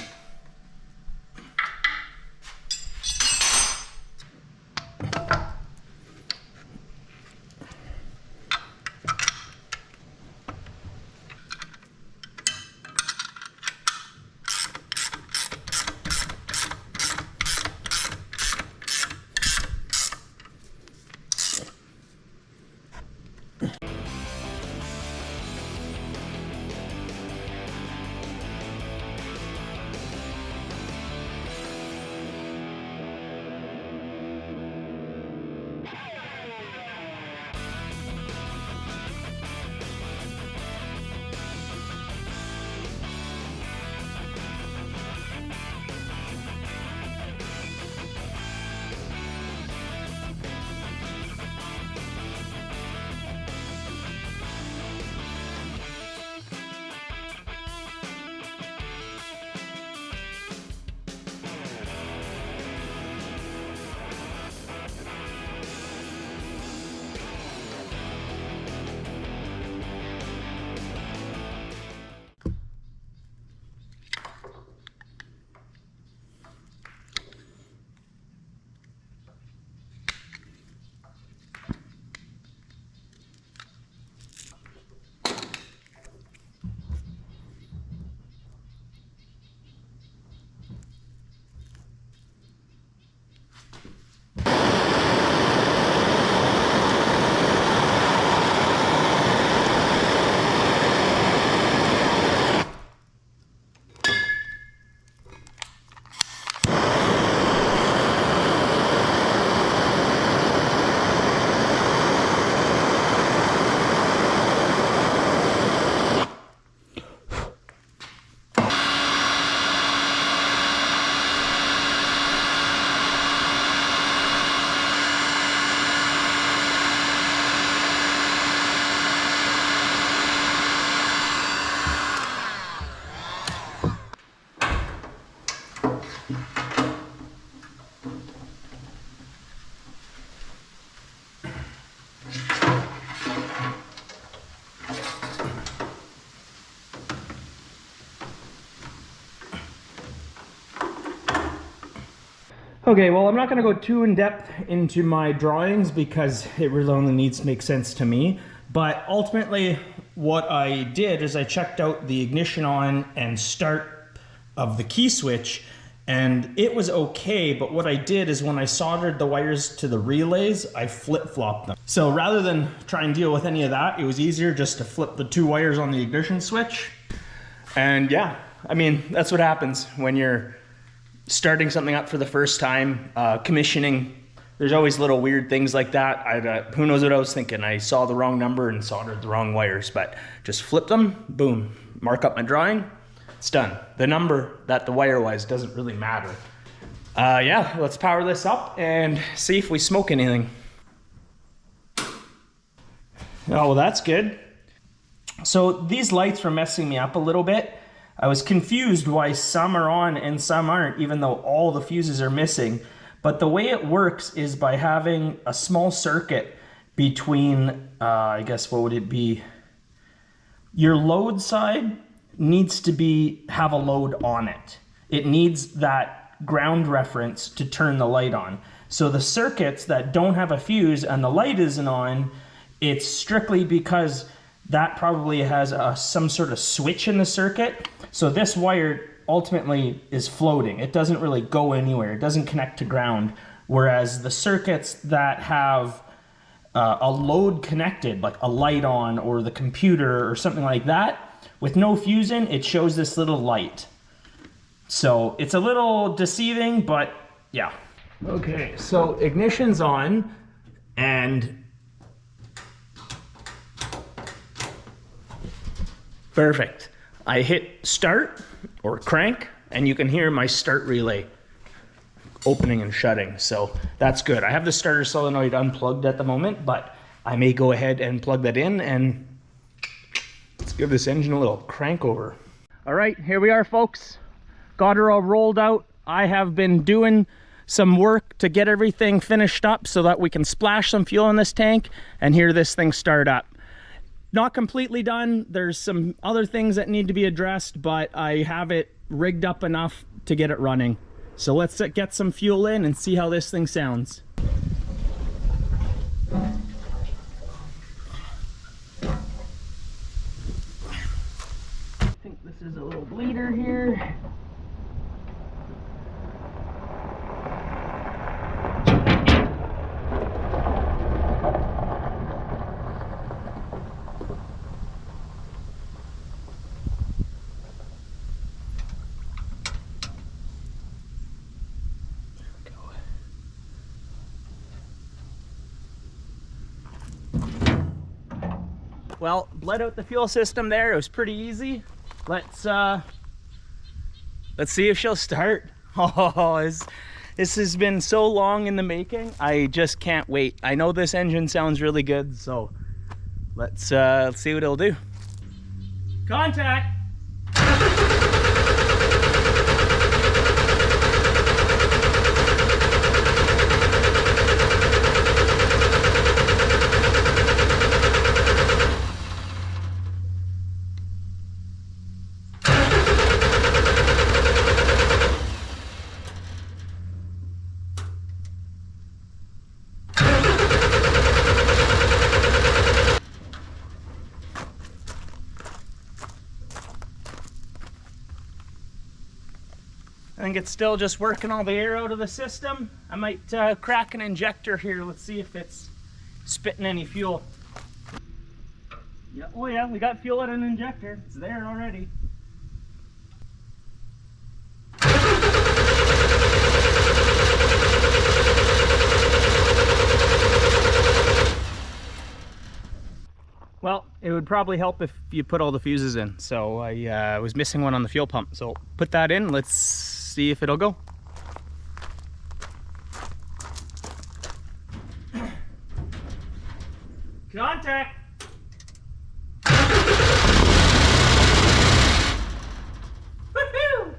Okay, well, I'm not gonna go too in depth into my drawings because it really only needs to make sense to me. But ultimately, what I did is I checked out the ignition on and start of the key switch, and it was okay, but what I did is when I soldered the wires to the relays, I flip-flopped them. So rather than try and deal with any of that, it was easier just to flip the 2 wires on the ignition switch. And yeah, I mean, that's what happens when you're starting something up for the first time, commissioning. There's always little weird things like that. Who knows what I was thinking? I saw the wrong number and soldered the wrong wires, but just flip them, boom, mark up my drawing, it's done. The number that the wire was doesn't really matter. Yeah, let's power this up and see if we smoke anything. Oh, well, that's good. So these lights were messing me up a little bit. I was confused why some are on and some aren't, even though all the fuses are missing. But the way it works is by having a small circuit between, I guess, what would it be? Your load side needs to have a load on it. It needs that ground reference to turn the light on. So the circuits that don't have a fuse and the light isn't on, it's strictly because that probably has some sort of switch in the circuit. So this wire ultimately is floating. It doesn't really go anywhere. It doesn't connect to ground. Whereas the circuits that have a load connected, like a light on or the computer or something like that, with no fuse in, it shows this little light. So it's a little deceiving, but yeah. Okay, so ignition's on, and perfect. I hit start or crank, and you can hear my start relay opening and shutting, so that's good. I have the starter solenoid unplugged at the moment, but I may go ahead and plug that in, and let's give this engine a little crank over. All right, here we are, folks. Got her all rolled out. I have been doing some work to get everything finished up so that we can splash some fuel in this tank and hear this thing start up. Not completely done. There's some other things that need to be addressed, but I have it rigged up enough to get it running. So let's get some fuel in and see how this thing sounds. I think this is a little bleeder here. Well, bled out the fuel system there. It was pretty easy. Let's see if she'll start. Oh, this has been so long in the making. I just can't wait. I know this engine sounds really good, so let's see what it'll do. Contact. I think it's still just working all the air out of the system. I might crack an injector here. Let's see if it's spitting any fuel. Yeah, oh yeah, we got fuel at an injector. It's there already. Well, it would probably help if you put all the fuses in. So I was missing one on the fuel pump. So put that in. Let's see if it'll go. Contact. Woohoo!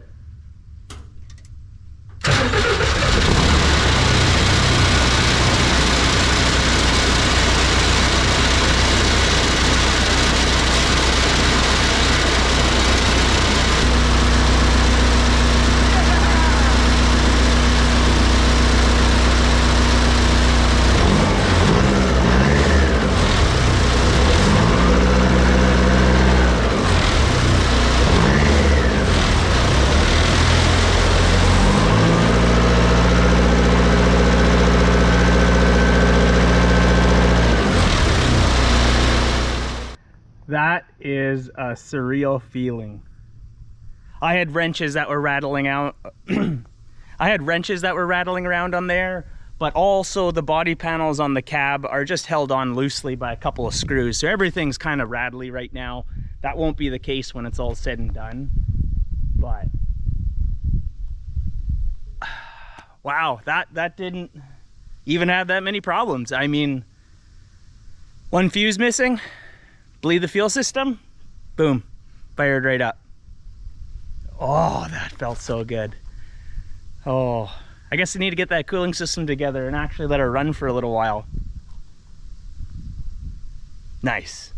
That is a surreal feeling. I had wrenches that were rattling out. I had wrenches that were rattling around on there, but also the body panels on the cab are just held on loosely by a couple of screws. So everything's kind of rattly right now. That won't be the case when it's all said and done. But wow, that didn't even have that many problems. I mean, one fuse missing, bleed the fuel system, boom, fired right up. Oh, that felt so good. Oh, I guess I need to get that cooling system together and actually let it run for a little while. Nice.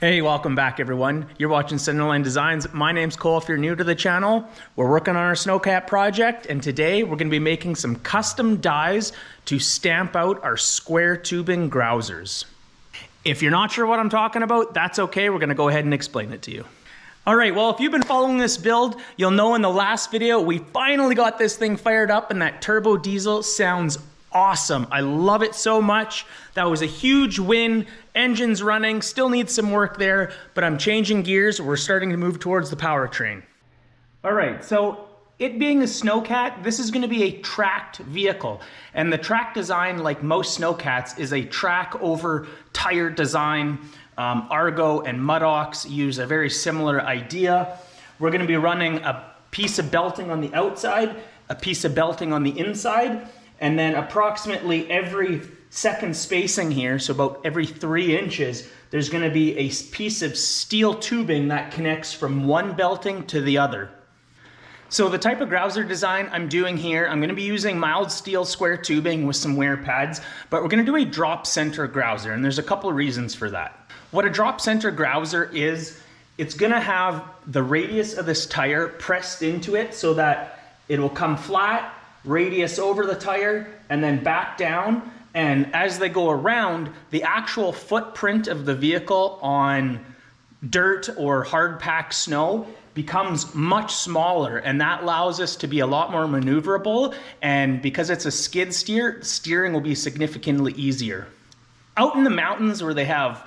Hey, welcome back everyone. You're watching Centerline Designs. My name's Cole if you're new to the channel. We're working on our Snowcat project, and today we're gonna be making some custom dies to stamp out our square tubing grousers. If you're not sure what I'm talking about, that's okay. We're gonna go ahead and explain it to you. All right, well, if you've been following this build, you'll know in the last video, we finally got this thing fired up and that turbo diesel sounds awesome. I love it so much. That was a huge win. Engine's running, still needs some work there, but I'm changing gears. We're starting to move towards the powertrain. All right, so it being a Snowcat, this is gonna be a tracked vehicle. And the track design, like most Snowcats, is a track over tire design. Argo and Mudox use a very similar idea. We're gonna be running a piece of belting on the outside, a piece of belting on the inside, and then approximately every second spacing here, so about every 3 inches, there's gonna be a piece of steel tubing that connects from one belting to the other. So the type of grouser design I'm doing here, I'm gonna be using mild steel square tubing with some wear pads, but we're gonna do a drop center grouser, and there's a couple of reasons for that. What a drop center grouser is, it's gonna have the radius of this tire pressed into it so that it will come flat, radius over the tire, and then back down. And as they go around, the actual footprint of the vehicle on dirt or hard packed snow becomes much smaller, and that allows us to be a lot more maneuverable, and because it's a skid steer, steering will be significantly easier. Out in the mountains where they have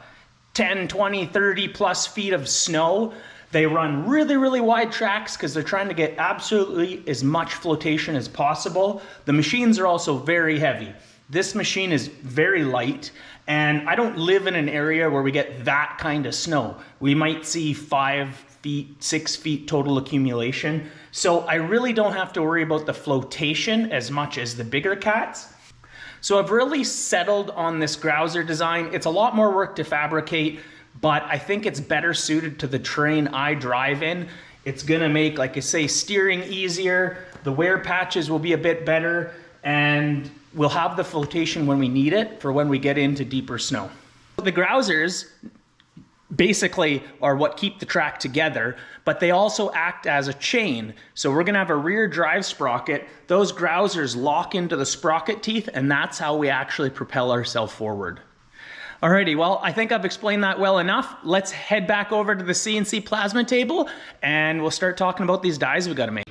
10, 20, 30 plus feet of snow, they run really, really wide tracks because they're trying to get absolutely as much flotation as possible. The machines are also very heavy. This machine is very light, and I don't live in an area where we get that kind of snow. We might see 5 feet, 6 feet total accumulation. So I really don't have to worry about the flotation as much as the bigger cats. So I've really settled on this grouser design. It's a lot more work to fabricate, but I think it's better suited to the terrain I drive in. It's gonna make, like I say, steering easier. The wear patches will be a bit better, and we'll have the flotation when we need it for when we get into deeper snow. The grousers basically are what keep the track together, but they also act as a chain. So we're gonna have a rear drive sprocket. Those grousers lock into the sprocket teeth, and that's how we actually propel ourselves forward. Alrighty, well, I think I've explained that well enough. Let's head back over to the CNC plasma table, and we'll start talking about these dies we gotta make.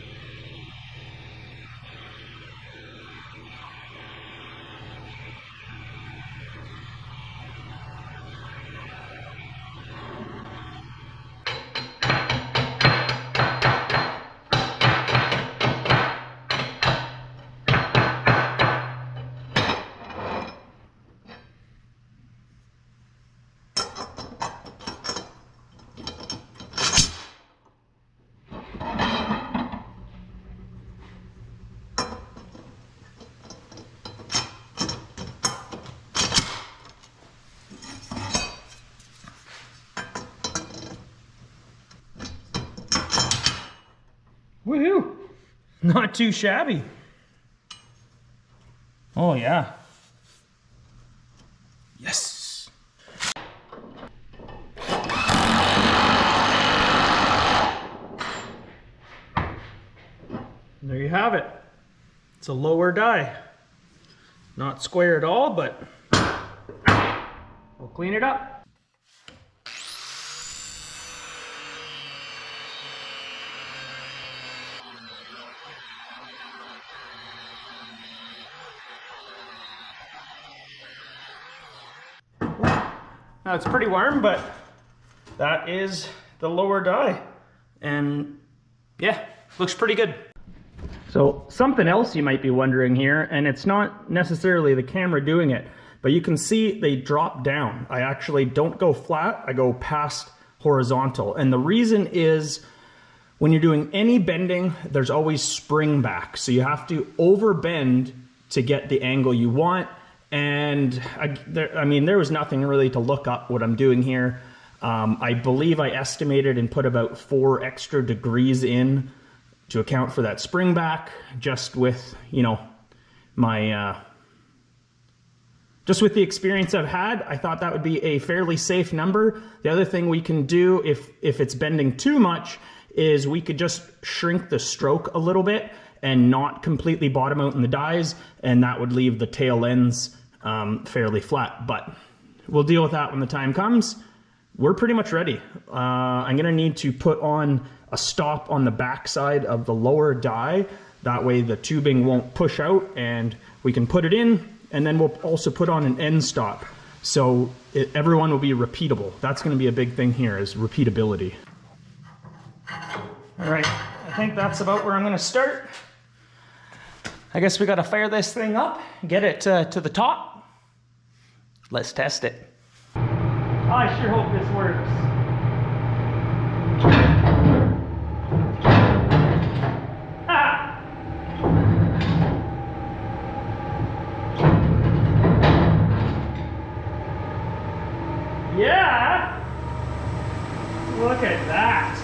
Woohoo! Not too shabby. Oh yeah. Yes. There you have it. It's a lower die. Not square at all, but we'll clean it up. Now it's pretty warm, but that is the lower die. And yeah, looks pretty good. So something else you might be wondering here, and it's not necessarily the camera doing it, but you can see they drop down. I actually don't go flat, I go past horizontal. And the reason is when you're doing any bending, there's always spring back. So you have to overbend to get the angle you want. And I mean, there was nothing really to look up what I'm doing here. I believe I estimated and put about 4 extra degrees in to account for that spring back, just with, you know, my, just with the experience I've had. I thought that would be a fairly safe number. The other thing we can do if it's bending too much is we could just shrink the stroke a little bit and not completely bottom out in the dies, and that would leave the tail ends fairly flat. But we'll deal with that when the time comes. We're pretty much ready. I'm gonna need to put on a stop on the back side of the lower die. That way the tubing won't push out, and we can put it in, and then we'll also put on an end stop. So everyone will be repeatable. That's gonna be a big thing here, is repeatability. All right, I think that's about where I'm gonna start. I guess we gotta fire this thing up, get it to the top. Let's test it. I sure hope this works. Ha! Yeah! Look at that.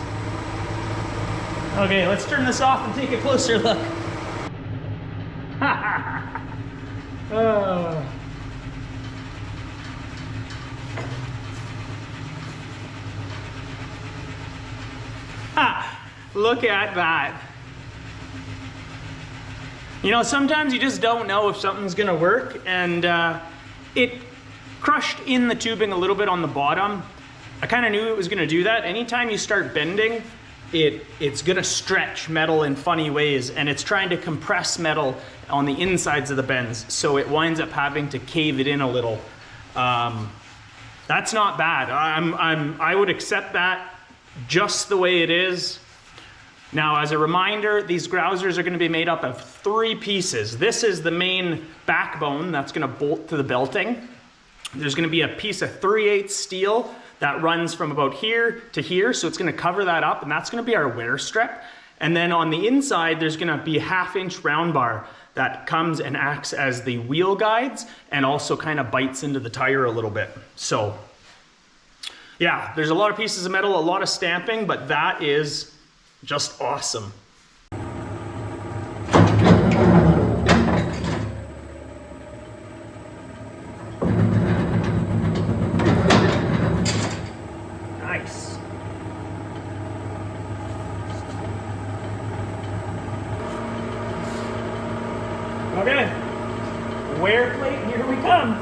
Okay, let's turn this off and take a closer look. Look at that. You know, sometimes you just don't know if something's gonna work, and it crushed in the tubing a little bit on the bottom. I kind of knew it was gonna do that. Anytime you start bending, it's gonna stretch metal in funny ways, and it's trying to compress metal on the insides of the bends, so it winds up having to cave it in a little. That's not bad. I would accept that just the way it is. Now, as a reminder, these Grousers are going to be made up of 3 pieces. This is the main backbone that's going to bolt to the belting. There's going to be a piece of 3/8 steel that runs from about here to here, so it's going to cover that up, and that's going to be our wear strip. And then on the inside, there's going to be a 1/2-inch round bar that comes and acts as the wheel guides and also kind of bites into the tire a little bit. So yeah, there's a lot of pieces of metal, a lot of stamping, but that is just awesome. Nice. Okay, wear plate, here we come.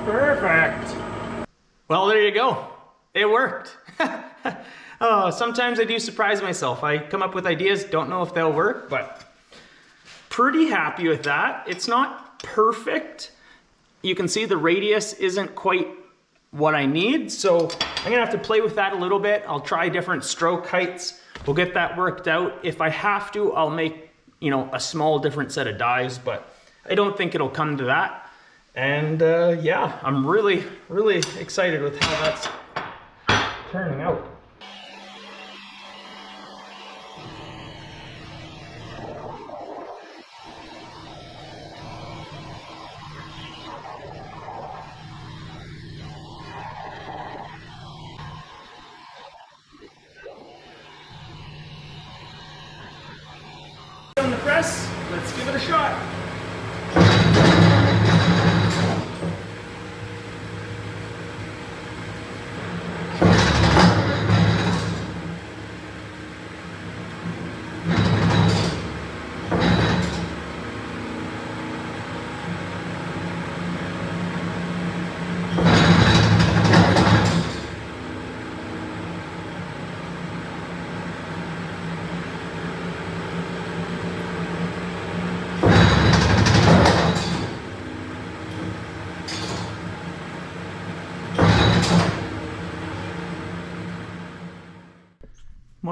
Perfect. Well, there you go. It worked. Oh, sometimes I do surprise myself. I come up with ideas, don't know if they'll work, but pretty happy with that. It's not perfect. You can see the radius isn't quite what I need, so I'm gonna have to play with that a little bit. I'll try different stroke heights. We'll get that worked out. If I have to, I'll make, you know, a small different set of dies, but I don't think it'll come to that. And yeah, I'm really, really excited with how that's turning out. On the press, let's give it a shot.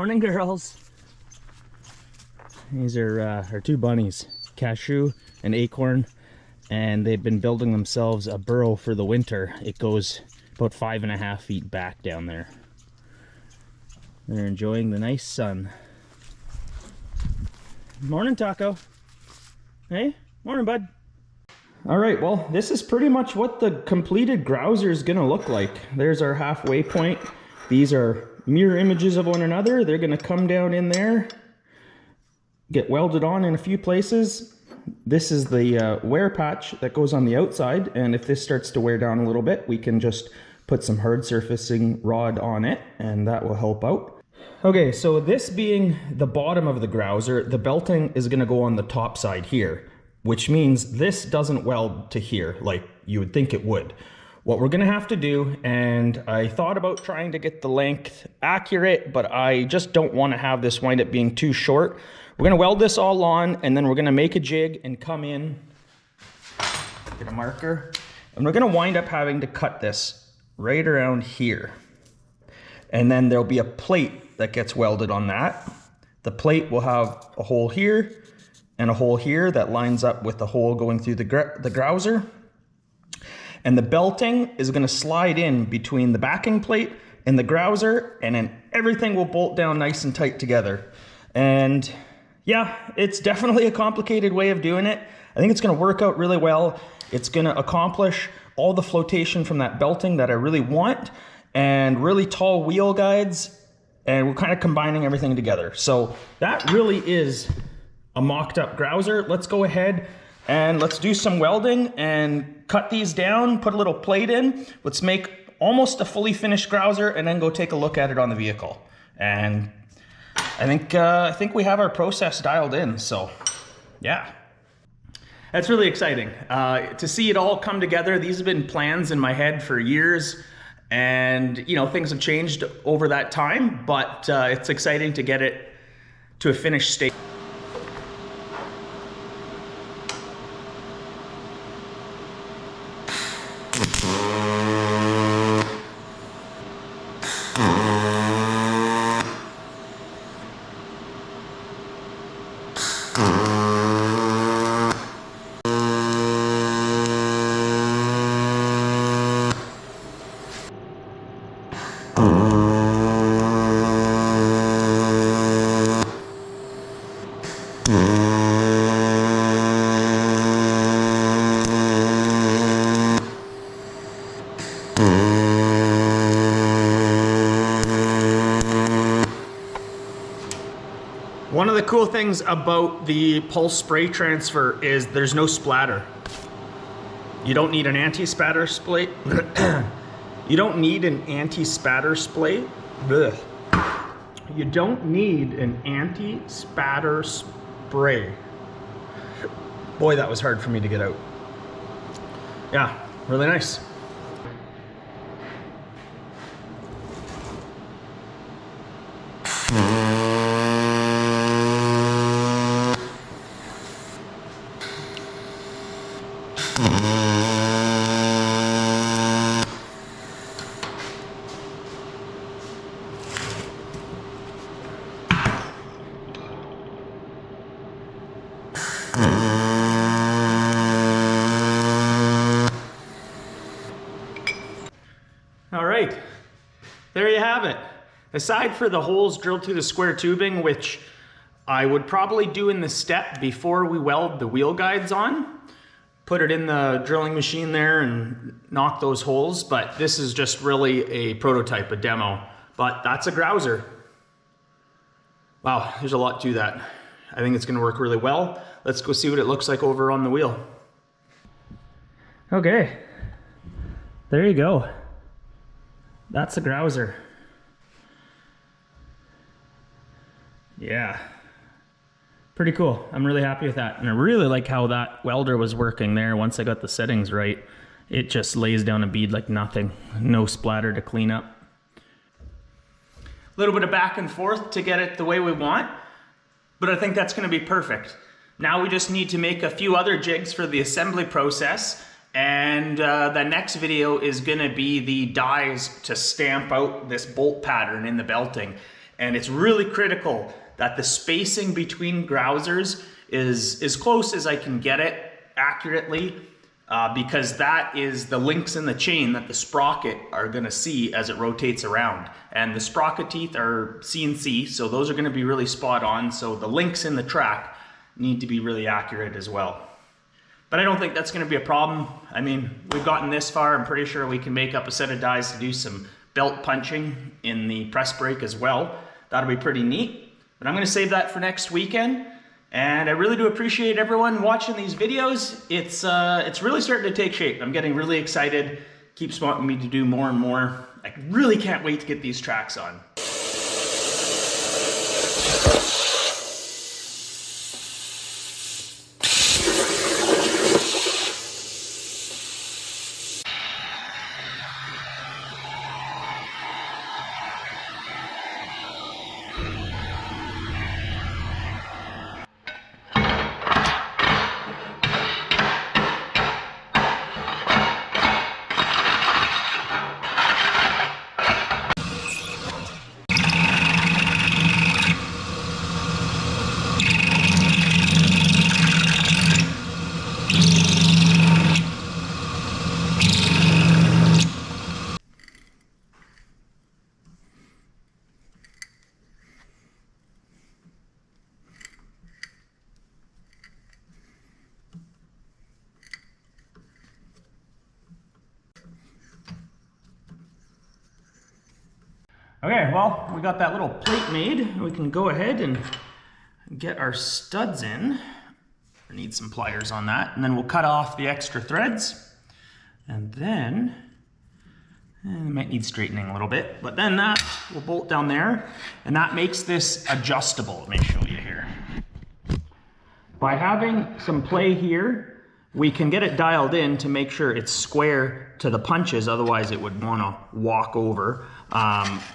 Morning, girls. These are our two bunnies, Cashew and Acorn, and they've been building themselves a burrow for the winter. It goes about 5.5 feet back down there. They're enjoying the nice sun. Morning, Taco. Hey, morning, bud. All right, well, this is pretty much what the completed Grouser is gonna look like. There's our halfway point. These are mirror images of one another. They're gonna come down in there, get welded on in a few places. This is the wear patch that goes on the outside, and if this starts to wear down a little bit, we can just put some hard surfacing rod on it, and that will help out. Okay, so this being the bottom of the Grouser, the belting is gonna go on the top side here, which means this doesn't weld to here like you would think it would. What we're gonna have to do, and I thought about trying to get the length accurate, but I just don't wanna have this wind up being too short. We're gonna weld this all on, and then we're gonna make a jig and come in, get a marker, and we're gonna wind up having to cut this right around here. And then there'll be a plate that gets welded on that. The plate will have a hole here and a hole here that lines up with the hole going through the Grouser. And the belting is gonna slide in between the backing plate and the Grouser, and then everything will bolt down nice and tight together. And yeah, it's definitely a complicated way of doing it. I think it's gonna work out really well. It's gonna accomplish all the flotation from that belting that I really want, and really tall wheel guides, and we're kind of combining everything together. So that really is a mocked up Grouser. Let's go ahead and let's do some welding and cut these down, put a little plate in. Let's make almost a fully finished Grouser and then go take a look at it on the vehicle. And I think we have our process dialed in, so yeah. That's really exciting to see it all come together. These have been plans in my head for years, and you know, things have changed over that time, but it's exciting to get it to a finished state. One of the cool things about the pulse spray transfer is there's no splatter. You don't need an anti-spatter spray. You don't need an anti-spatter spray. You don't need an anti-spatter spray. Boy, that was hard for me to get out. Yeah, really nice. All right, there you have it. Aside for the holes drilled through the square tubing, which I would probably do in the step before we weld the wheel guides on, put it in the drilling machine there and knock those holes, but this is just really a prototype, a demo. But that's a Grouser. Wow, there's a lot to that. I think it's gonna work really well. Let's go see what it looks like over on the wheel. Okay, there you go. That's a Grouser. Yeah, pretty cool. I'm really happy with that. And I really like how that welder was working there. Once I got the settings right, it just lays down a bead like nothing. No splatter to clean up. A little bit of back and forth to get it the way we want, but I think that's gonna be perfect. Now we just need to make a few other jigs for the assembly process, and the next video is gonna be the dies to stamp out this bolt pattern in the belting. And it's really critical that the spacing between grousers is as close as I can get it accurately, because that is the links in the chain that the sprocket are gonna see as it rotates around. And the sprocket teeth are CNC, so those are gonna be really spot on. So the links in the track need to be really accurate as well. But I don't think that's gonna be a problem. I mean, we've gotten this far, I'm pretty sure we can make up a set of dies to do some belt punching in the press brake as well. That'll be pretty neat. But I'm gonna save that for next weekend. And I really do appreciate everyone watching these videos. It's really starting to take shape. I'm getting really excited. Keeps wanting me to do more and more. I really can't wait to get these tracks on. Okay, well, we got that little plate made. We can go ahead and get our studs in. I need some pliers on that. And then we'll cut off the extra threads. And then, it might need straightening a little bit, but then that will bolt down there. And that makes this adjustable. Let me show you here. By having some play here, we can get it dialed in to make sure it's square to the punches, otherwise it would want to walk over.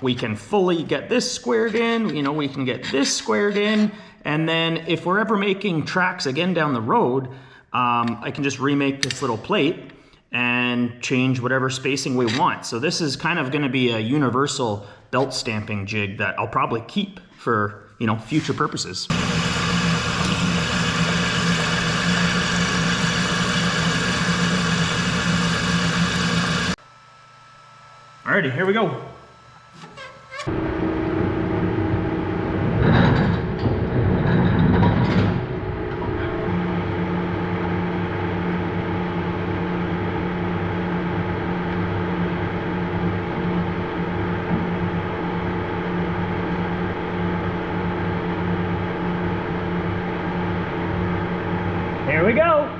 We can fully get this squared in, you know, we can get this squared in, and then if we're ever making tracks again down the road, I can just remake this little plate and change whatever spacing we want. So this is kind of going to be a universal belt stamping jig that I'll probably keep for, you know, future purposes. Alrighty, here we go. Here we go.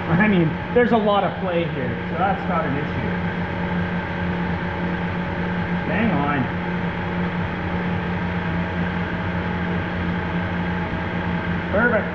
I mean, there's a lot of play here, so that's not an issue. Hang on. Perfect.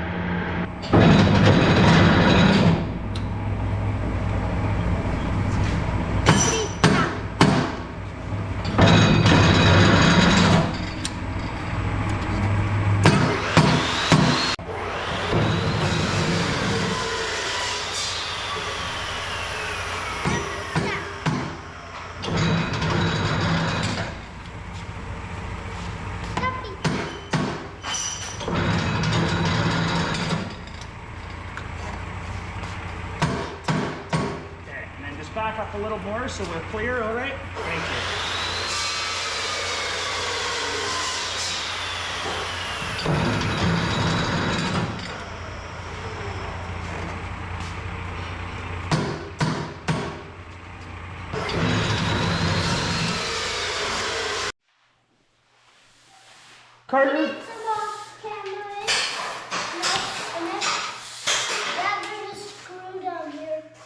Back up a little more so we're clear, all right? Thank you. Carter?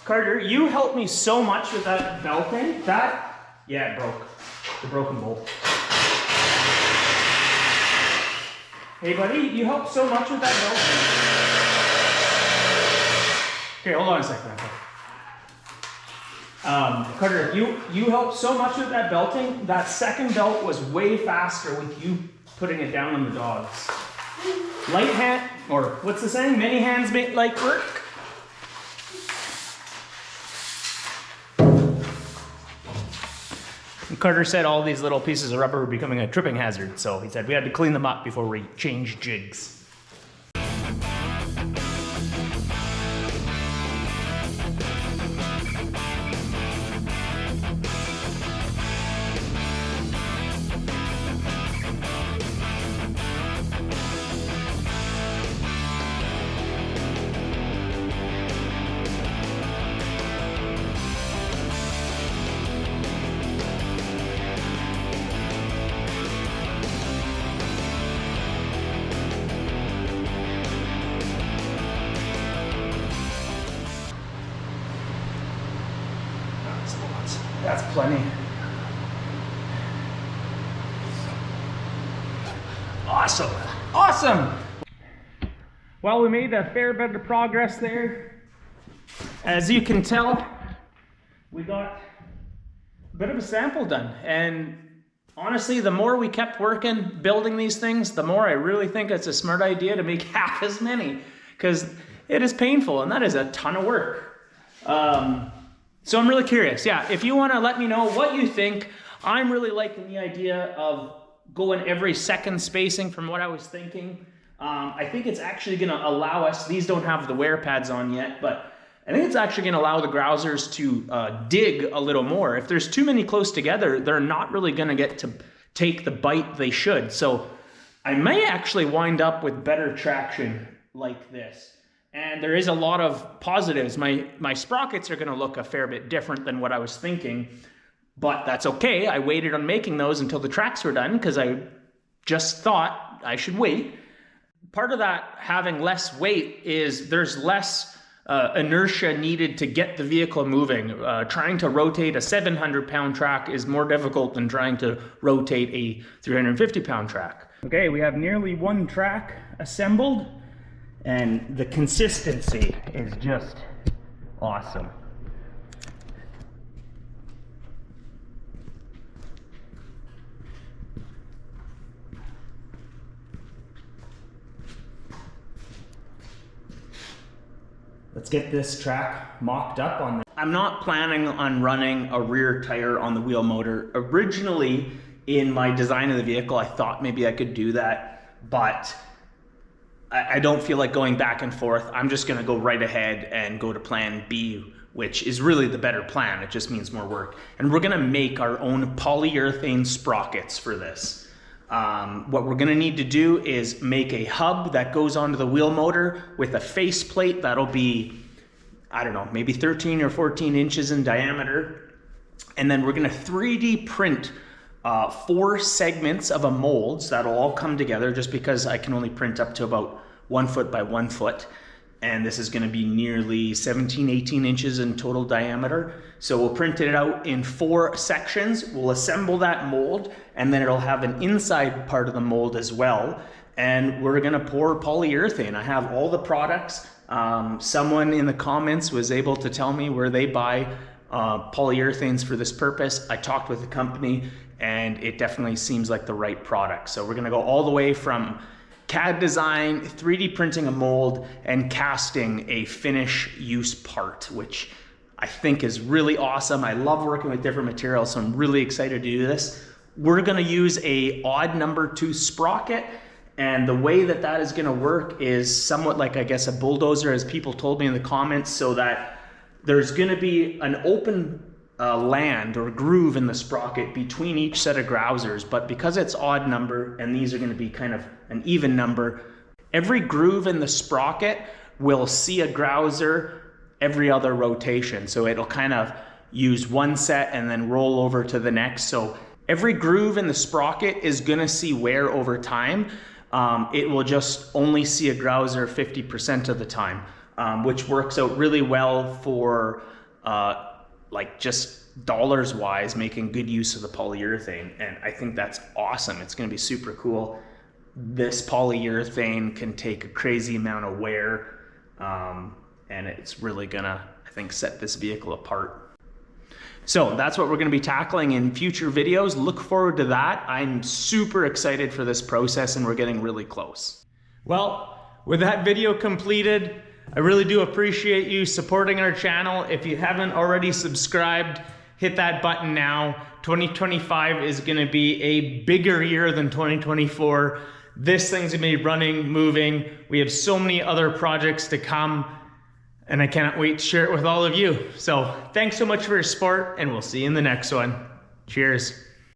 Carter, you helped me so much with that belting. Yeah, it broke. The broken bolt. Hey buddy, you helped so much with that belting. Okay, hold on a second. Carter, you helped so much with that belting. That second belt was way faster with you putting it down on the dogs. Light hand, or what's the saying? Many hands make light work. And Carter said all these little pieces of rubber were becoming a tripping hazard, so he said we had to clean them up before we change jigs. That's plenty. Awesome. Awesome. Well, we made a fair bit of progress there. As you can tell, we got a bit of a sample done. And honestly, the more we kept working, building these things, the more I really think it's a smart idea to make half as many, because it is painful and that is a ton of work. So I'm really curious. Yeah, if you want to let me know what you think. I'm really liking the idea of going every second spacing from what I was thinking. I think it's actually going to allow us, these don't have the wear pads on yet, but I think it's actually going to allow the grousers to dig a little more. If there's too many close together, they're not really going to get to take the bite they should. So I may actually wind up with better traction like this. And there is a lot of positives. My sprockets are going to look a fair bit different than what I was thinking, but that's okay. I waited on making those until the tracks were done because I just thought I should wait. Part of that having less weight is there's less inertia needed to get the vehicle moving. Trying to rotate a 700-pound track is more difficult than trying to rotate a 350-pound track. Okay, we have nearly one track assembled. And the consistency is just awesome. Let's get this track mocked up on there. I'm not planning on running a rear tire on the wheel motor. Originally, in my design of the vehicle, I thought maybe I could do that, but I don't feel like going back and forth. I'm just gonna go right ahead and go to plan B, which is really the better plan. It just means more work. And we're gonna make our own polyurethane sprockets for this. What we're gonna need to do is make a hub that goes onto the wheel motor with a faceplate that'll be, I don't know, maybe 13 or 14 inches in diameter. And then we're gonna 3D print 4 segments of a mold, so that'll all come together just because I can only print up to about 1 foot by 1 foot. And this is gonna be nearly 17, 18 inches in total diameter. So we'll print it out in 4 sections. We'll assemble that mold, and then it'll have an inside part of the mold as well. And we're gonna pour polyurethane. I have all the products. Someone in the comments was able to tell me where they buy polyurethanes for this purpose. I talked with the company, and it definitely seems like the right product. So we're gonna go all the way from CAD design, 3D printing a mold, and casting a finish use part, which I think is really awesome. I love working with different materials, so I'm really excited to do this. We're gonna use a odd number 2 sprocket, and the way that that is gonna work is somewhat like, I guess, a bulldozer, as people told me in the comments, so that there's gonna be an open land or groove in the sprocket between each set of grousers, but because it's odd number and these are going to be kind of an even number, every groove in the sprocket will see a grouser every other rotation. So it'll kind of use one set and then roll over to the next. So every groove in the sprocket is going to see wear over time. It will just only see a grouser 50% of the time, which works out really well for like just dollars wise, making good use of the polyurethane. And I think that's awesome. It's going to be super cool. This polyurethane can take a crazy amount of wear, and it's really gonna, I think, set this vehicle apart. So that's what we're going to be tackling in future videos. Look forward to that. I'm super excited for this process, and we're getting really close. Well, with that video completed, I really do appreciate you supporting our channel. If you haven't already subscribed, hit that button now. 2025 is going to be a bigger year than 2024. This thing's going to be running, moving. We have so many other projects to come, and I cannot wait to share it with all of you. So thanks so much for your support, and we'll see you in the next one. Cheers.